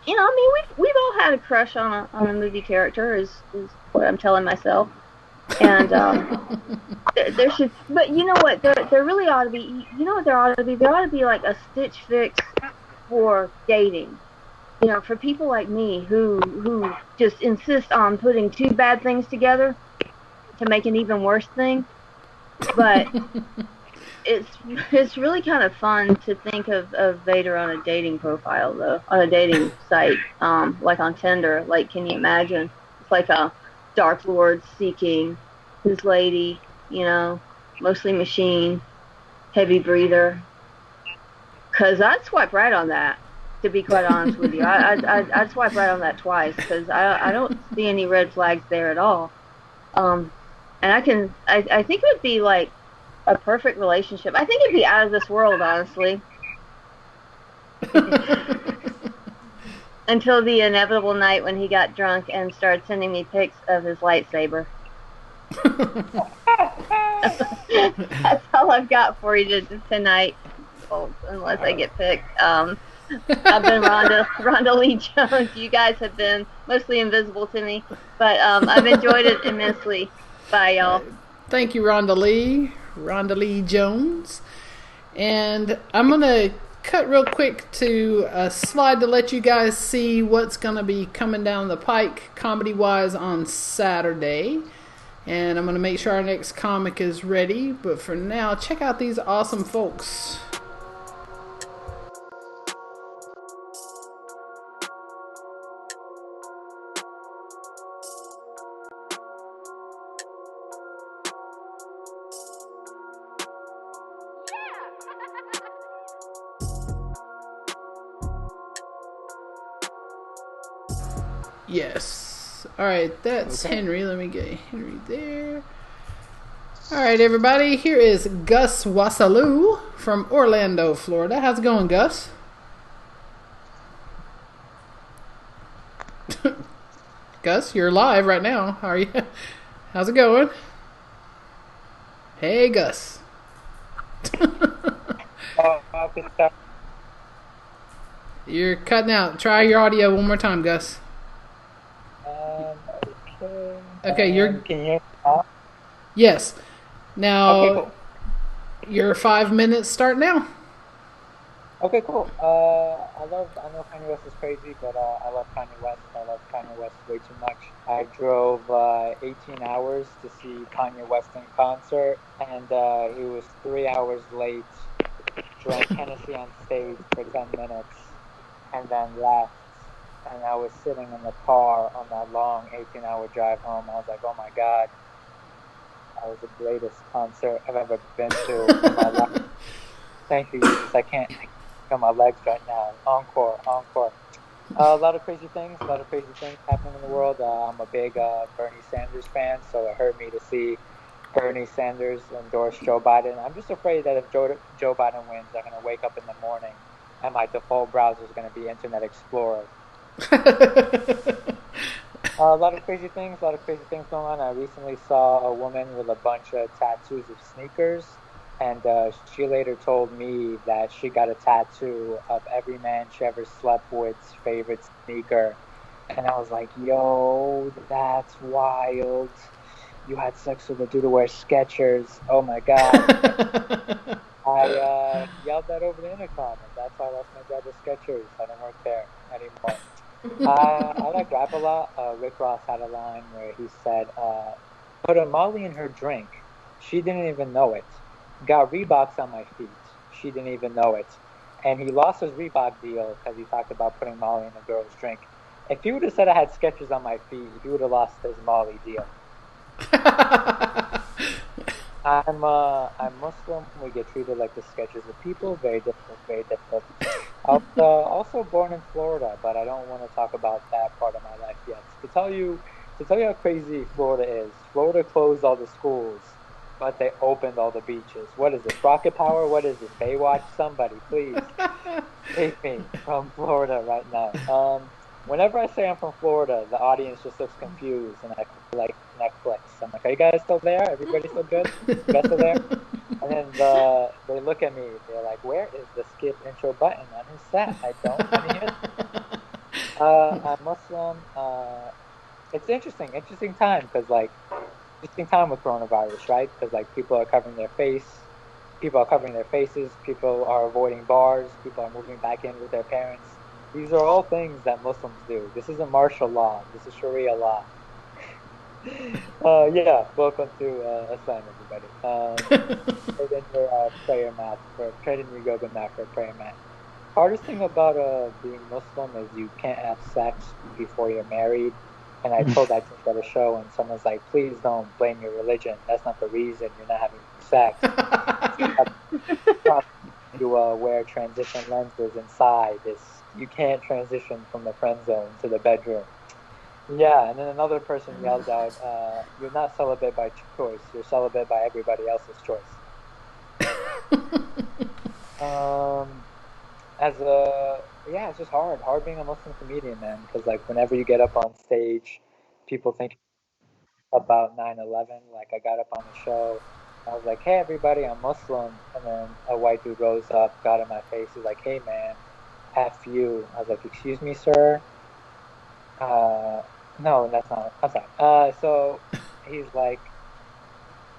we've all had a crush on a movie character, is what I'm telling myself. And there should, but you know what? There really ought to be. You know what there ought to be? There ought to be like a Stitch Fix for dating. For people like me who just insist on putting 2 bad things together to make an even worse thing. But it's really kind of fun to think of Vader on a dating profile, though, on a dating site, like on Tinder. Like, can you imagine? It's like a Dark Lord seeking his lady, mostly machine, heavy breather. Because I'd swipe right on that, to be quite honest with you. I'd swipe right on that twice, because I don't see any red flags there at all. And I think it would be like a perfect relationship. I think it'd be out of this world, honestly. Until the inevitable night when he got drunk and started sending me pics of his lightsaber. That's all I've got for you tonight, folks, unless I get picked. I've been Rhonda Leigh Jones. You guys have been mostly invisible to me, but I've enjoyed it immensely. Bye, y'all. Thank you, Rhonda Leigh Jones. And I'm going to cut real quick to a slide to let you guys see what's going to be coming down the pike comedy-wise on Saturday. And I'm going to make sure our next comic is ready. But for now, check out these awesome folks. Yes. Alright, that's okay. Henry. Let me get Henry there. Alright, everybody. Here is Gus Wasalu from Orlando, Florida. How's it going, Gus? Gus, you're live right now. How are you? How's it going? Hey, Gus. You're cutting out. Try your audio one more time, Gus. Okay, you're... Can you hear me? Yes. Now, okay, cool. Your 5 minutes start now. Okay, cool. I know Kanye West is crazy, but I love Kanye West. I love Kanye West way too much. I drove 18 hours to see Kanye West in concert, and he was 3 hours late, drank Hennessy on stage for 10 minutes, and then left. And I was sitting in the car on that long 18-hour drive home. I was like, oh my God, that was the greatest concert I've ever been to in my life. Thank you, Jesus. I can't feel my legs right now. Encore. A lot of crazy things happening in the world. I'm a big Bernie Sanders fan, so it hurt me to see Bernie Sanders endorse Joe Biden. I'm just afraid that if Joe Biden wins, I'm going to wake up in the morning and my default browser is going to be Internet Explorer. A lot of crazy things going on. I recently saw a woman with a bunch of tattoos of sneakers, and she later told me that she got a tattoo of every man she ever slept with's favorite sneaker. And I was like, yo, that's wild. You had sex with a dude who wears Skechers. Oh my God. I yelled that over the intercom, and that's how I lost my job with Skechers. I don't work there anymore. I like rap a lot. Rick Ross had a line where he said, put a Molly in her drink. She didn't even know it. Got Reeboks on my feet. She didn't even know it. And he lost his Reebok deal because he talked about putting Molly in a girl's drink. If he would have said I had Skechers on my feet, he would have lost his Molly deal. I'm Muslim. We get treated like the Skechers of people. Very difficult. Also born in Florida, but I don't want to talk about that part of my life yet. To tell you how crazy Florida is. Florida closed all the schools, but they opened all the beaches. What is this? Rocket Power? What is this? Baywatch? Somebody, please take me from Florida right now. Whenever I say I'm from Florida, the audience just looks confused, and I feel like Netflix. I'm like, are you guys still there? Everybody still good? You guys still there? And then they look at me. They're like, where is the skip intro button on his set? I don't see it. I'm Muslim. It's interesting time interesting time with coronavirus, right? Because people are covering their faces. People are avoiding bars. People are moving back in with their parents. These are all things that Muslims do. This isn't martial law. This is Sharia law. Welcome to Islam, everybody. Trade in your prayer mat trade in your yoga mat for a prayer mat. Hardest thing about being Muslim is you can't have sex before you're married. And I told that at a show, and someone's like, please don't blame your religion. That's not the reason you're not having sex. You wear transition lenses inside. You can't transition from the friend zone to the bedroom. Yeah, and then another person yelled out, "You're not celibate by choice. You're celibate by everybody else's choice." Um, as a yeah, it's just hard being a Muslim comedian, man. Because like whenever you get up on stage, people think about 9/11. Like I got up on the show, I was like, "Hey everybody, I'm Muslim," and then a white dude rose up, got in my face, he's like, "Hey man, F you." I was like, "Excuse me, sir." Uh, no, that's not. I'm sorry. So he's like,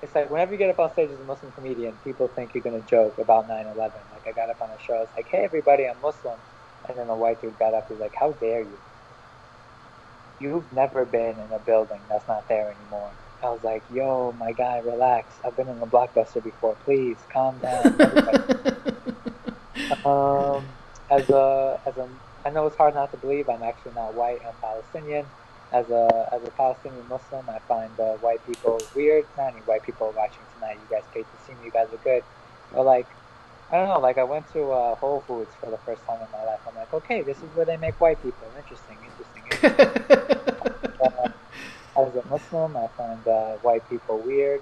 it's like whenever you get up on stage as a Muslim comedian, people think you're gonna joke about 9/11. Like I got up on a show, it's like, "Hey everybody, I'm Muslim," and then a white dude got up, he's like, "How dare you? You've never been in a building that's not there anymore." I was like, "Yo, my guy, relax. I've been in a Blockbuster before. Please calm down." As a, I know it's hard not to believe I'm actually not white. I'm Palestinian. As a Palestinian Muslim, I find white people weird. Not any white people watching tonight. You guys paid to see me. You guys are good. But like, I don't know. Like, I went to Whole Foods for the first time in my life. I'm like, okay, this is where they make white people. Interesting. As a Muslim, I find white people weird.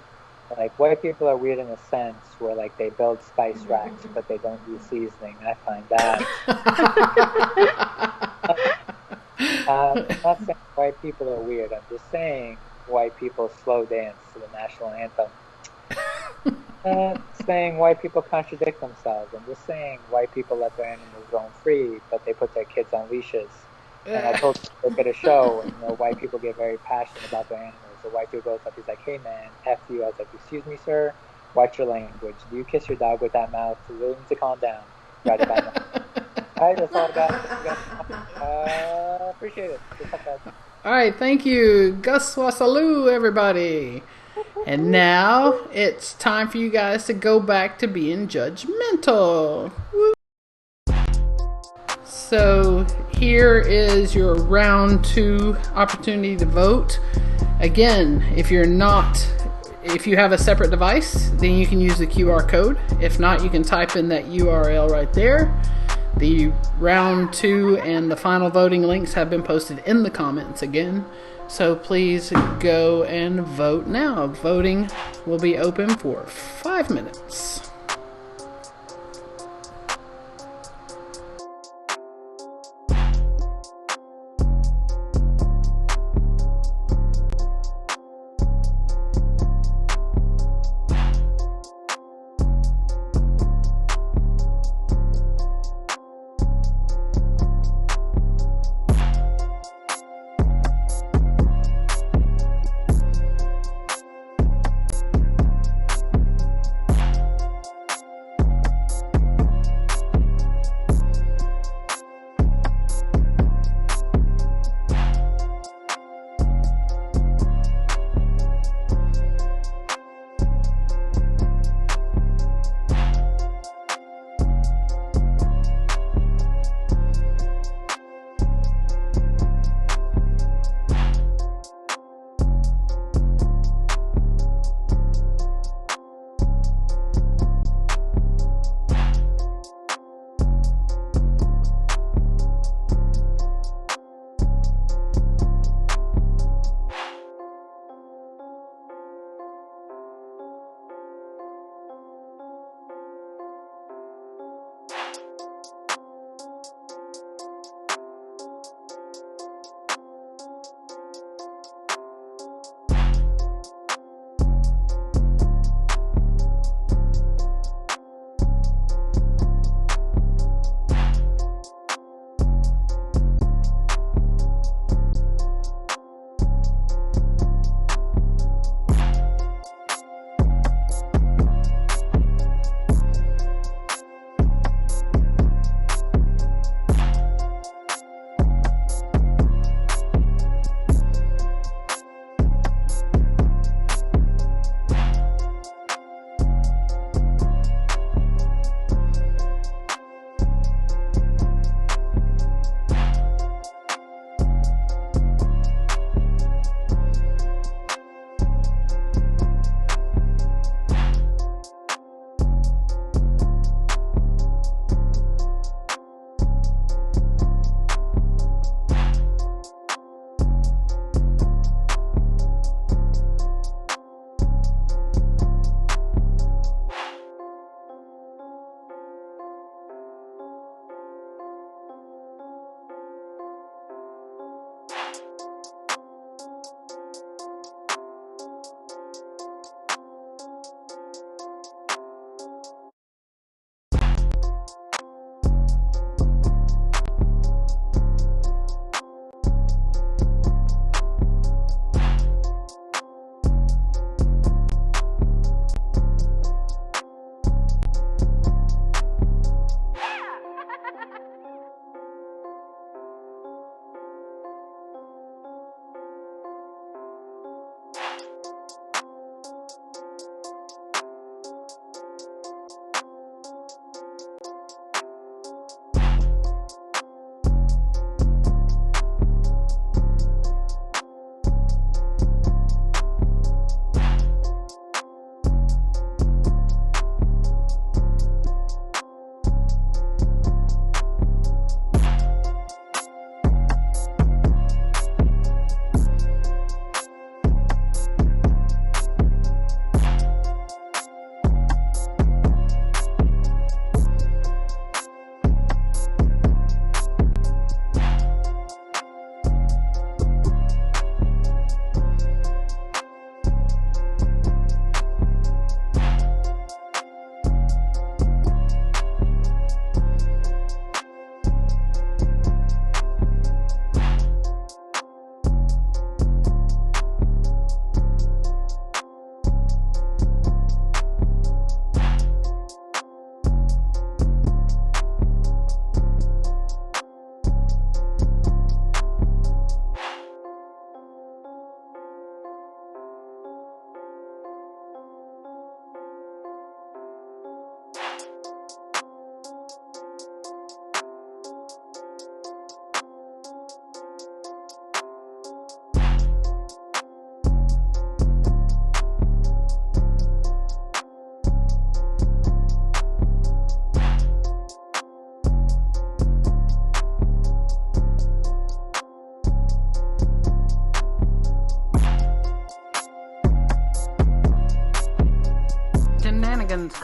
Like, white people are weird in a sense where, like, they build spice racks, but they don't use seasoning. I find that. I'm not saying white people are weird. I'm just saying white people slow dance to the national anthem. Saying white people contradict themselves. I'm just saying white people let their animals roam free, but they put their kids on leashes. And I told them to look at a show, and white people get very passionate about their animals. The white dude goes up, he's like, "Hey man, F you." I was like, "Excuse me, sir, watch your language. Do you kiss your dog with that mouth? You really need to calm down." Right about now. Alright, that's all I got. Appreciate it. Good talk, guys. Alright, thank you, Gus Wasalu, everybody. And now it's time for you guys to go back to being judgmental. Woo. So here is your round 2 opportunity to vote. Again, if you have a separate device, then you can use the QR code. If not, you can type in that URL right there. The round 2 and the final voting links have been posted in the comments again. So please go and vote now. Voting will be open for 5 minutes.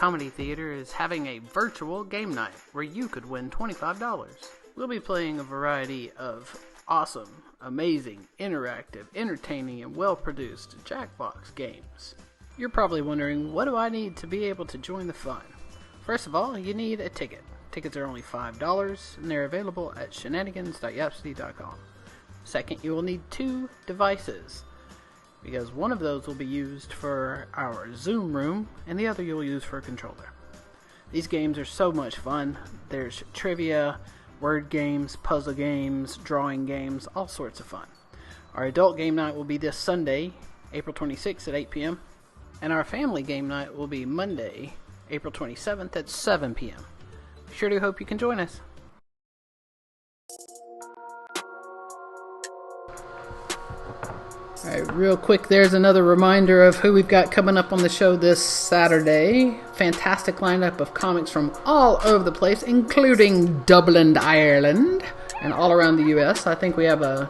Comedy Theatre is having a virtual game night where you could win $25. We'll be playing a variety of awesome, amazing, interactive, entertaining, and well-produced Jackbox games. You're probably wondering, what do I need to be able to join the fun? First of all, you need a ticket. Tickets are only $5, and they're available at shenaniganshsv.square.site. Second, you will need 2 devices, because one of those will be used for our Zoom room, and the other you'll use for a controller. These games are so much fun. There's trivia, word games, puzzle games, drawing games, all sorts of fun. Our adult game night will be this Sunday, April 26th at 8 p.m., and our family game night will be Monday, April 27th at 7 p.m. We sure do hope you can join us. Alright, real quick, there's another reminder of who we've got coming up on the show this Saturday. Fantastic lineup of comics from all over the place, including Dublin, Ireland, and all around the U.S. I think we have a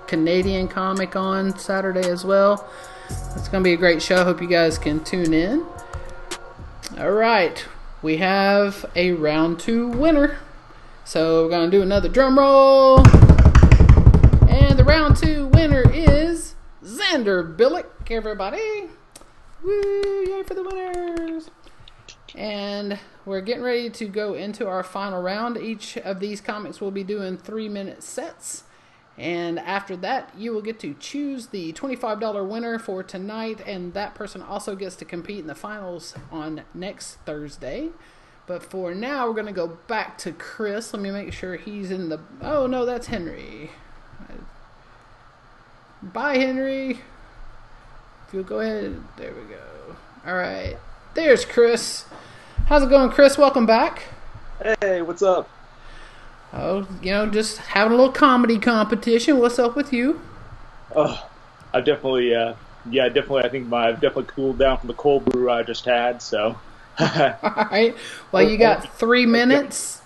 Canadian comic on Saturday as well. It's going to be a great show. Hope you guys can tune in. Alright, we have a round 2 winner. So we're going to do another drum roll. And the round 2 winner is Xander Bilyk, everybody. Woo, yay for the winners. And we're getting ready to go into our final round. Each of these comics will be doing 3-minute sets. And after that, you will get to choose the $25 winner for tonight. And that person also gets to compete in the finals on next Thursday. But for now, we're going to go back to Chris. Let me make sure he's in the... Oh, no, that's Henry. Bye, Henry. If you'll go ahead. There we go. All right. There's Chris. How's it going, Chris? Welcome back. Hey, what's up? Oh, just having a little comedy competition. What's up with you? Oh, I've definitely, I think I've definitely cooled down from the cold brew I just had, so. All right. Well, you got 3 minutes.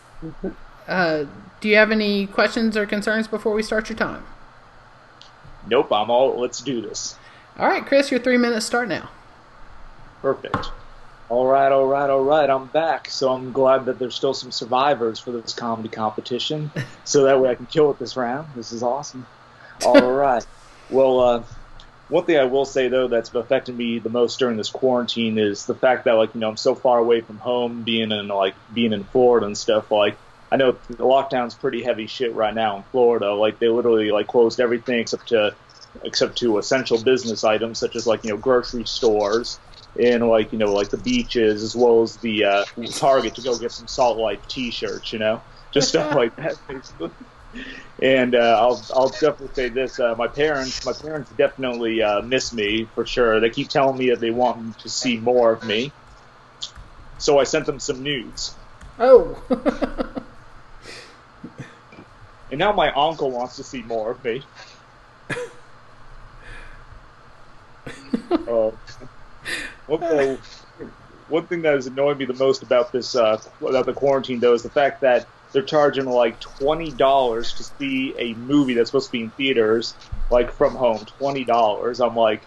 Do you have any questions or concerns before we start your time? Nope, let's do this. All right, Chris, your 3 minutes start now. Perfect. All right, I'm back. So I'm glad that there's still some survivors for this comedy competition, so that way I can kill it this round. This is awesome. All right. Well, one thing I will say, though, that's affected me the most during this quarantine is the fact that, I'm so far away from home, being in Florida and stuff. I know the lockdown's pretty heavy shit right now in Florida. They literally closed everything except to essential business items such as grocery stores and the beaches, as well as the Target to go get some Salt Life T-shirts, just stuff like that basically. And I'll definitely say this: my parents definitely miss me for sure. They keep telling me that they want to see more of me, so I sent them some nudes. Oh. And now my uncle wants to see more of me. One thing that has annoyed me the most about this, about the quarantine, though, is the fact that they're charging $20 to see a movie that's supposed to be in theaters, from home. $20. I'm like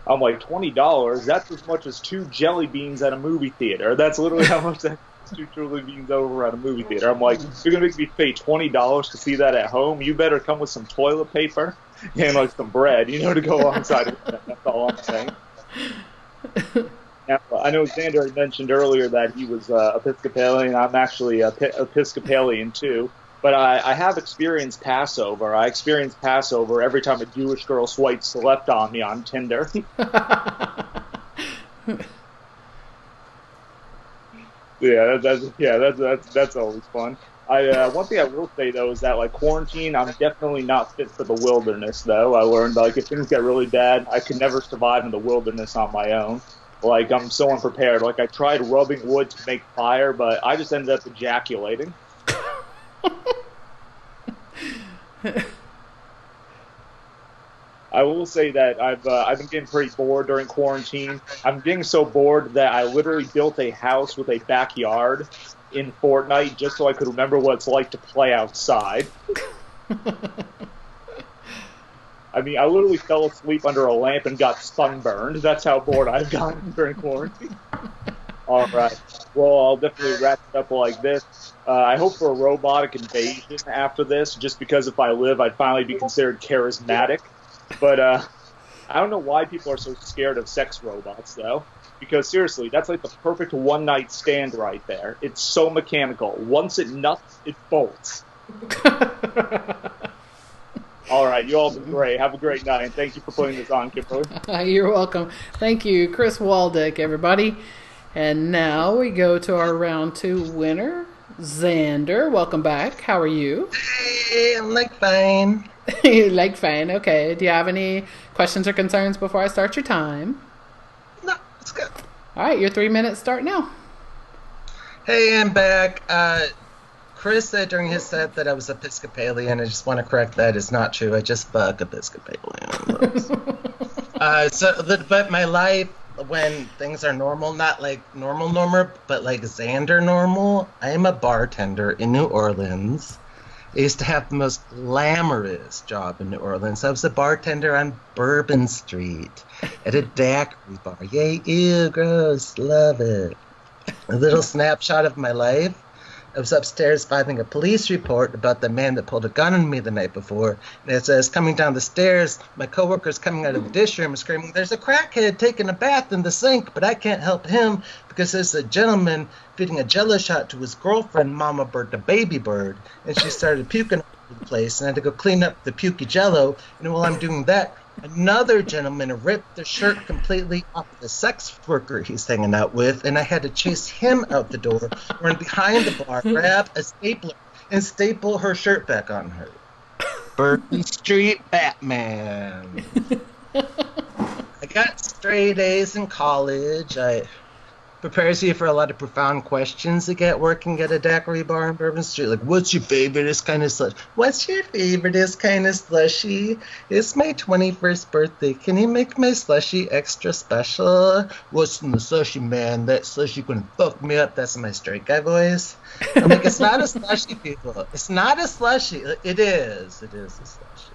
$20. That's as much as 2 jelly beans at a movie theater. That's literally how much that. 2 jelly beans over at a movie theater. I'm like, you're gonna make me pay $20 to see that at home? You better come with some toilet paper and some bread, to go alongside of that. That's all I'm saying. Now, I know Xander had mentioned earlier that he was Episcopalian. I'm actually Episcopalian too, but I have experienced Passover. I experienced Passover every time a Jewish girl swipes left on me on Tinder. That's always fun. One thing I will say though is that quarantine, I'm definitely not fit for the wilderness though. I learned if things get really bad, I could never survive in the wilderness on my own. I'm so unprepared. I tried rubbing wood to make fire, but I just ended up ejaculating. I will say that I've been getting pretty bored during quarantine. I'm getting so bored that I literally built a house with a backyard in Fortnite just so I could remember what it's like to play outside. I literally fell asleep under a lamp and got sunburned. That's how bored I've gotten during quarantine. All right. Well, I'll definitely wrap it up like this. I hope for a robotic invasion after this, just because if I live, I'd finally be considered charismatic. But I don't know why people are so scared of sex robots, though. Because seriously, that's like the perfect one-night stand right there. It's so mechanical. Once it nuts, it bolts. All right, you all been great. Have a great night, and thank you for putting this on, Kimberly. You're welcome. Thank you, Chris Waldeck, everybody. And now we go to our round 2 winner, Xander. Welcome back. How are you? Hey, I'm like fine. You like fine. Okay. Do you have any questions or concerns before I start your time? No, it's good. All right, your 3 minutes start now. Hey, I'm back. Chris said during his set that I was Episcopalian. I just want to correct that. It's not true. I just fuck Episcopalians. But my life, when things are normal, not like normal, but like Xander normal, I am a bartender in New Orleans. I used to have the most glamorous job in New Orleans. I was a bartender on Bourbon Street at a daiquiri bar. Yay, ew, gross, love it. A little snapshot of my life. I was upstairs filing a police report about the man that pulled a gun on me the night before. And as I was coming down the stairs, my coworker's coming out of the dish room screaming, "There's a crackhead taking a bath in the sink, but I can't help him because there's a gentleman feeding a jello shot to his girlfriend, Mama Bird, the baby bird." And she started puking all over the place, and I had to go clean up the pukey jello. And while I'm doing that, another gentleman ripped the shirt completely off the sex worker he's hanging out with, and I had to chase him out the door, run behind the bar, grab a stapler, and staple her shirt back on her. Bourbon Street Batman. I got straight A's in college. I prepares you for a lot of profound questions you get working at a daiquiri bar in Bourbon Street. Like, what's your favoriteest kind of slush? What's your favoriteest kind of slushy? It's my 21st birthday. Can you make my slushy extra special? What's in the slushy, man? That slushy gonna fuck me up. That's my straight guy voice. I'm like, it's not a slushy, people. It's not a slushy. It is. It is a slushy.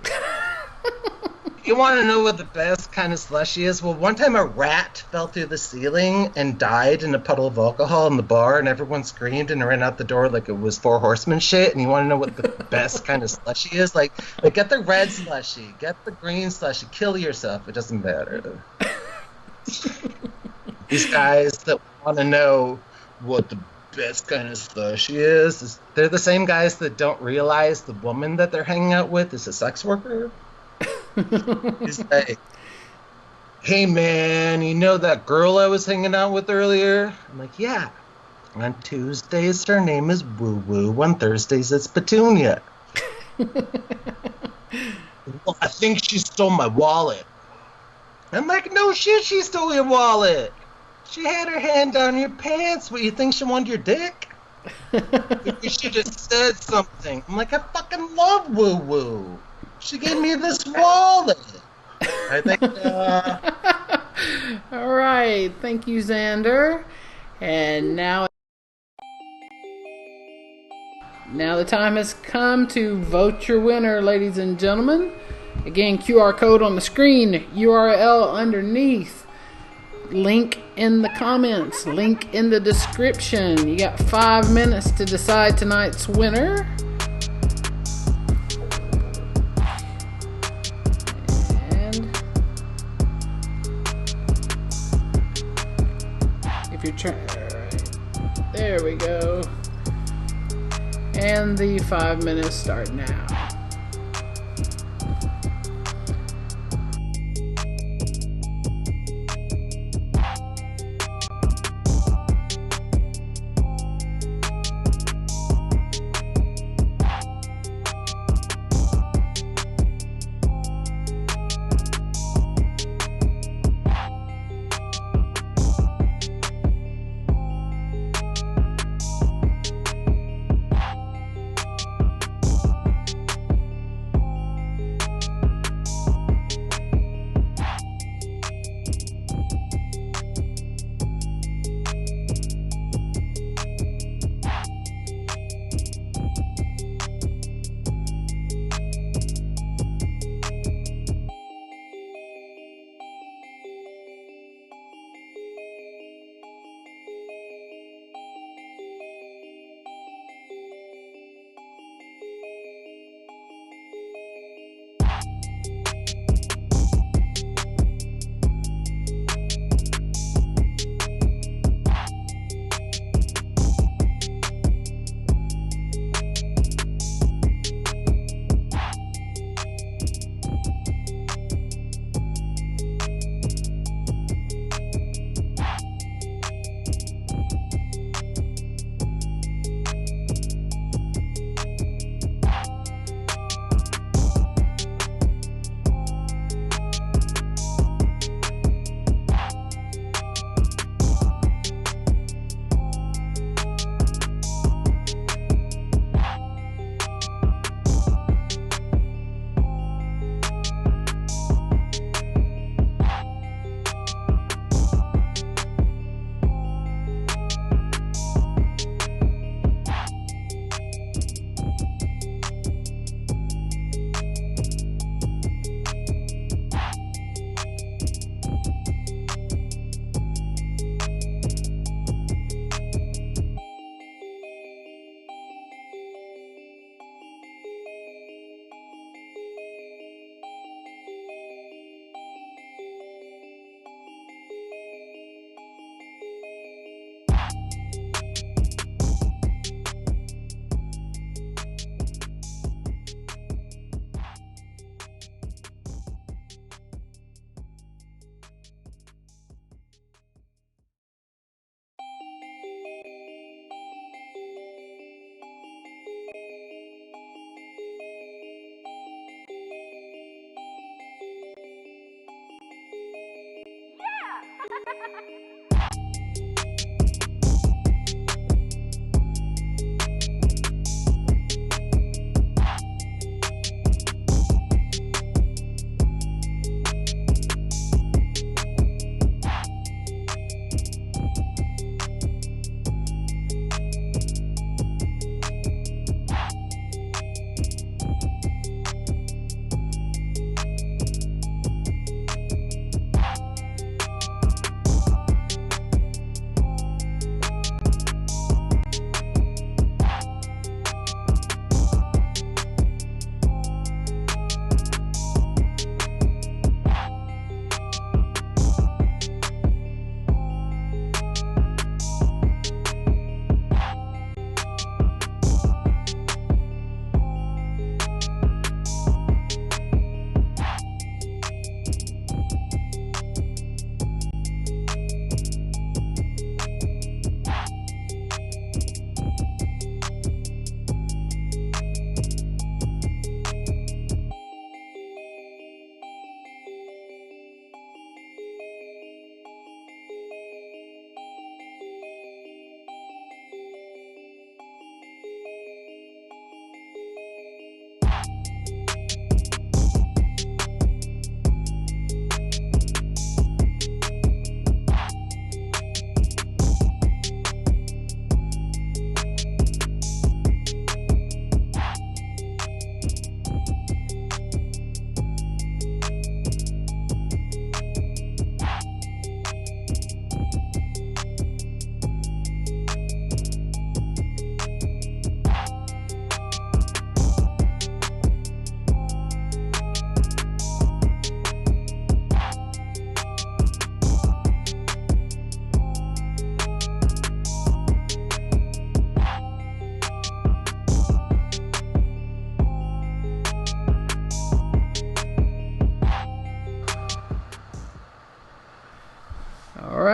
You want to know what the best kind of slushy is? Well, one time a rat fell through the ceiling and died in a puddle of alcohol in the bar, and everyone screamed and ran out the door like it was Four Horsemen shit. And you want to know what the best kind of slushy is? Like, get the red slushy, get the green slushy, kill yourself. It doesn't matter. These guys that want to know what the best kind of slushy is, they're the same guys that don't realize the woman that they're hanging out with is a sex worker. He's like, "Hey man, you know that girl I was hanging out with earlier?" I'm like, "Yeah. On Tuesdays her name is Woo Woo. On Thursdays it's Petunia." "Well, I think she stole my wallet." I'm like, "No shit, she stole your wallet. She had her hand down your pants. What, you think she wanted your dick?" "You should have said something." I'm like, "I fucking love Woo Woo. She gave me this wallet." I think, All right. Thank you, Xander. And now the time has come to vote your winner, ladies and gentlemen. Again, QR code on the screen, URL underneath, link in the comments, link in the description. You got 5 minutes to decide tonight's winner. Alright, there we go. And the 5 minutes start now.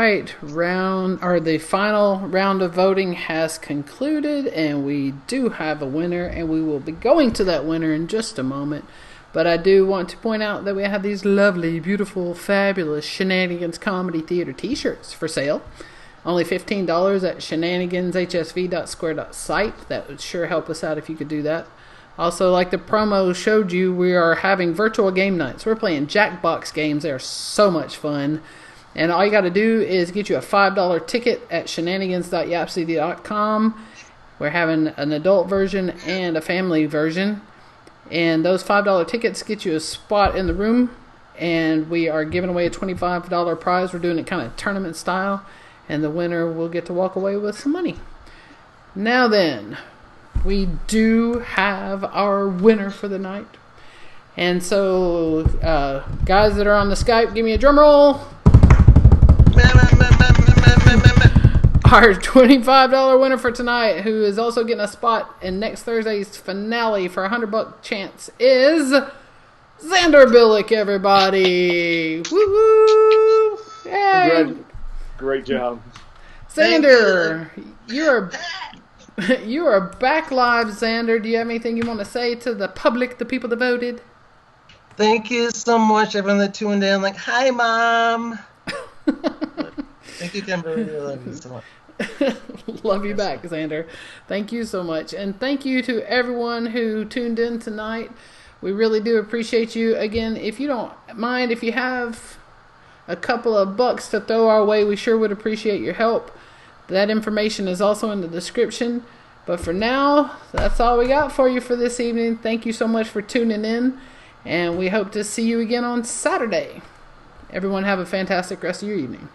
right, the final round of voting has concluded, and we do have a winner, and we will be going to that winner in just a moment. But I do want to point out that we have these lovely, beautiful, fabulous Shenanigans Comedy Theatre t-shirts for sale. Only $15 at shenaniganshsv.square.site. That would sure help us out if you could do that. Also, like the promo showed you, we are having virtual game nights. We're playing Jackbox games. They are so much fun. And all you got to do is get you a $5 ticket at shenanigans.yapcd.com. We're having an adult version and a family version. And those $5 tickets get you a spot in the room. And we are giving away a $25 prize. We're doing it kind of tournament style. And the winner will get to walk away with some money. Now then, we do have our winner for the night. And so, guys that are on the Skype, give me a drum roll. Our $25 winner for tonight, who is also getting a spot in next Thursday's finale for a $100 chance, is Xander Bilyk, everybody. Woo-hoo! Yay! Great job. Xander, you are back live, Xander. Do you have anything you want to say to the public, the people that voted? Thank you so much, everyone that tuned in. Like, hi, Mom. Thank you, Kimberly. I love you so much. Love you back, Xander. Thank you so much. And thank you to everyone who tuned in tonight. We really do appreciate you. Again, if you don't mind, if you have a couple of bucks to throw our way, we sure would appreciate your help. That information is also in the description. But for now, that's all we got for you for this evening. Thank you so much for tuning in. And we hope to see you again on Saturday. Everyone have a fantastic rest of your evening.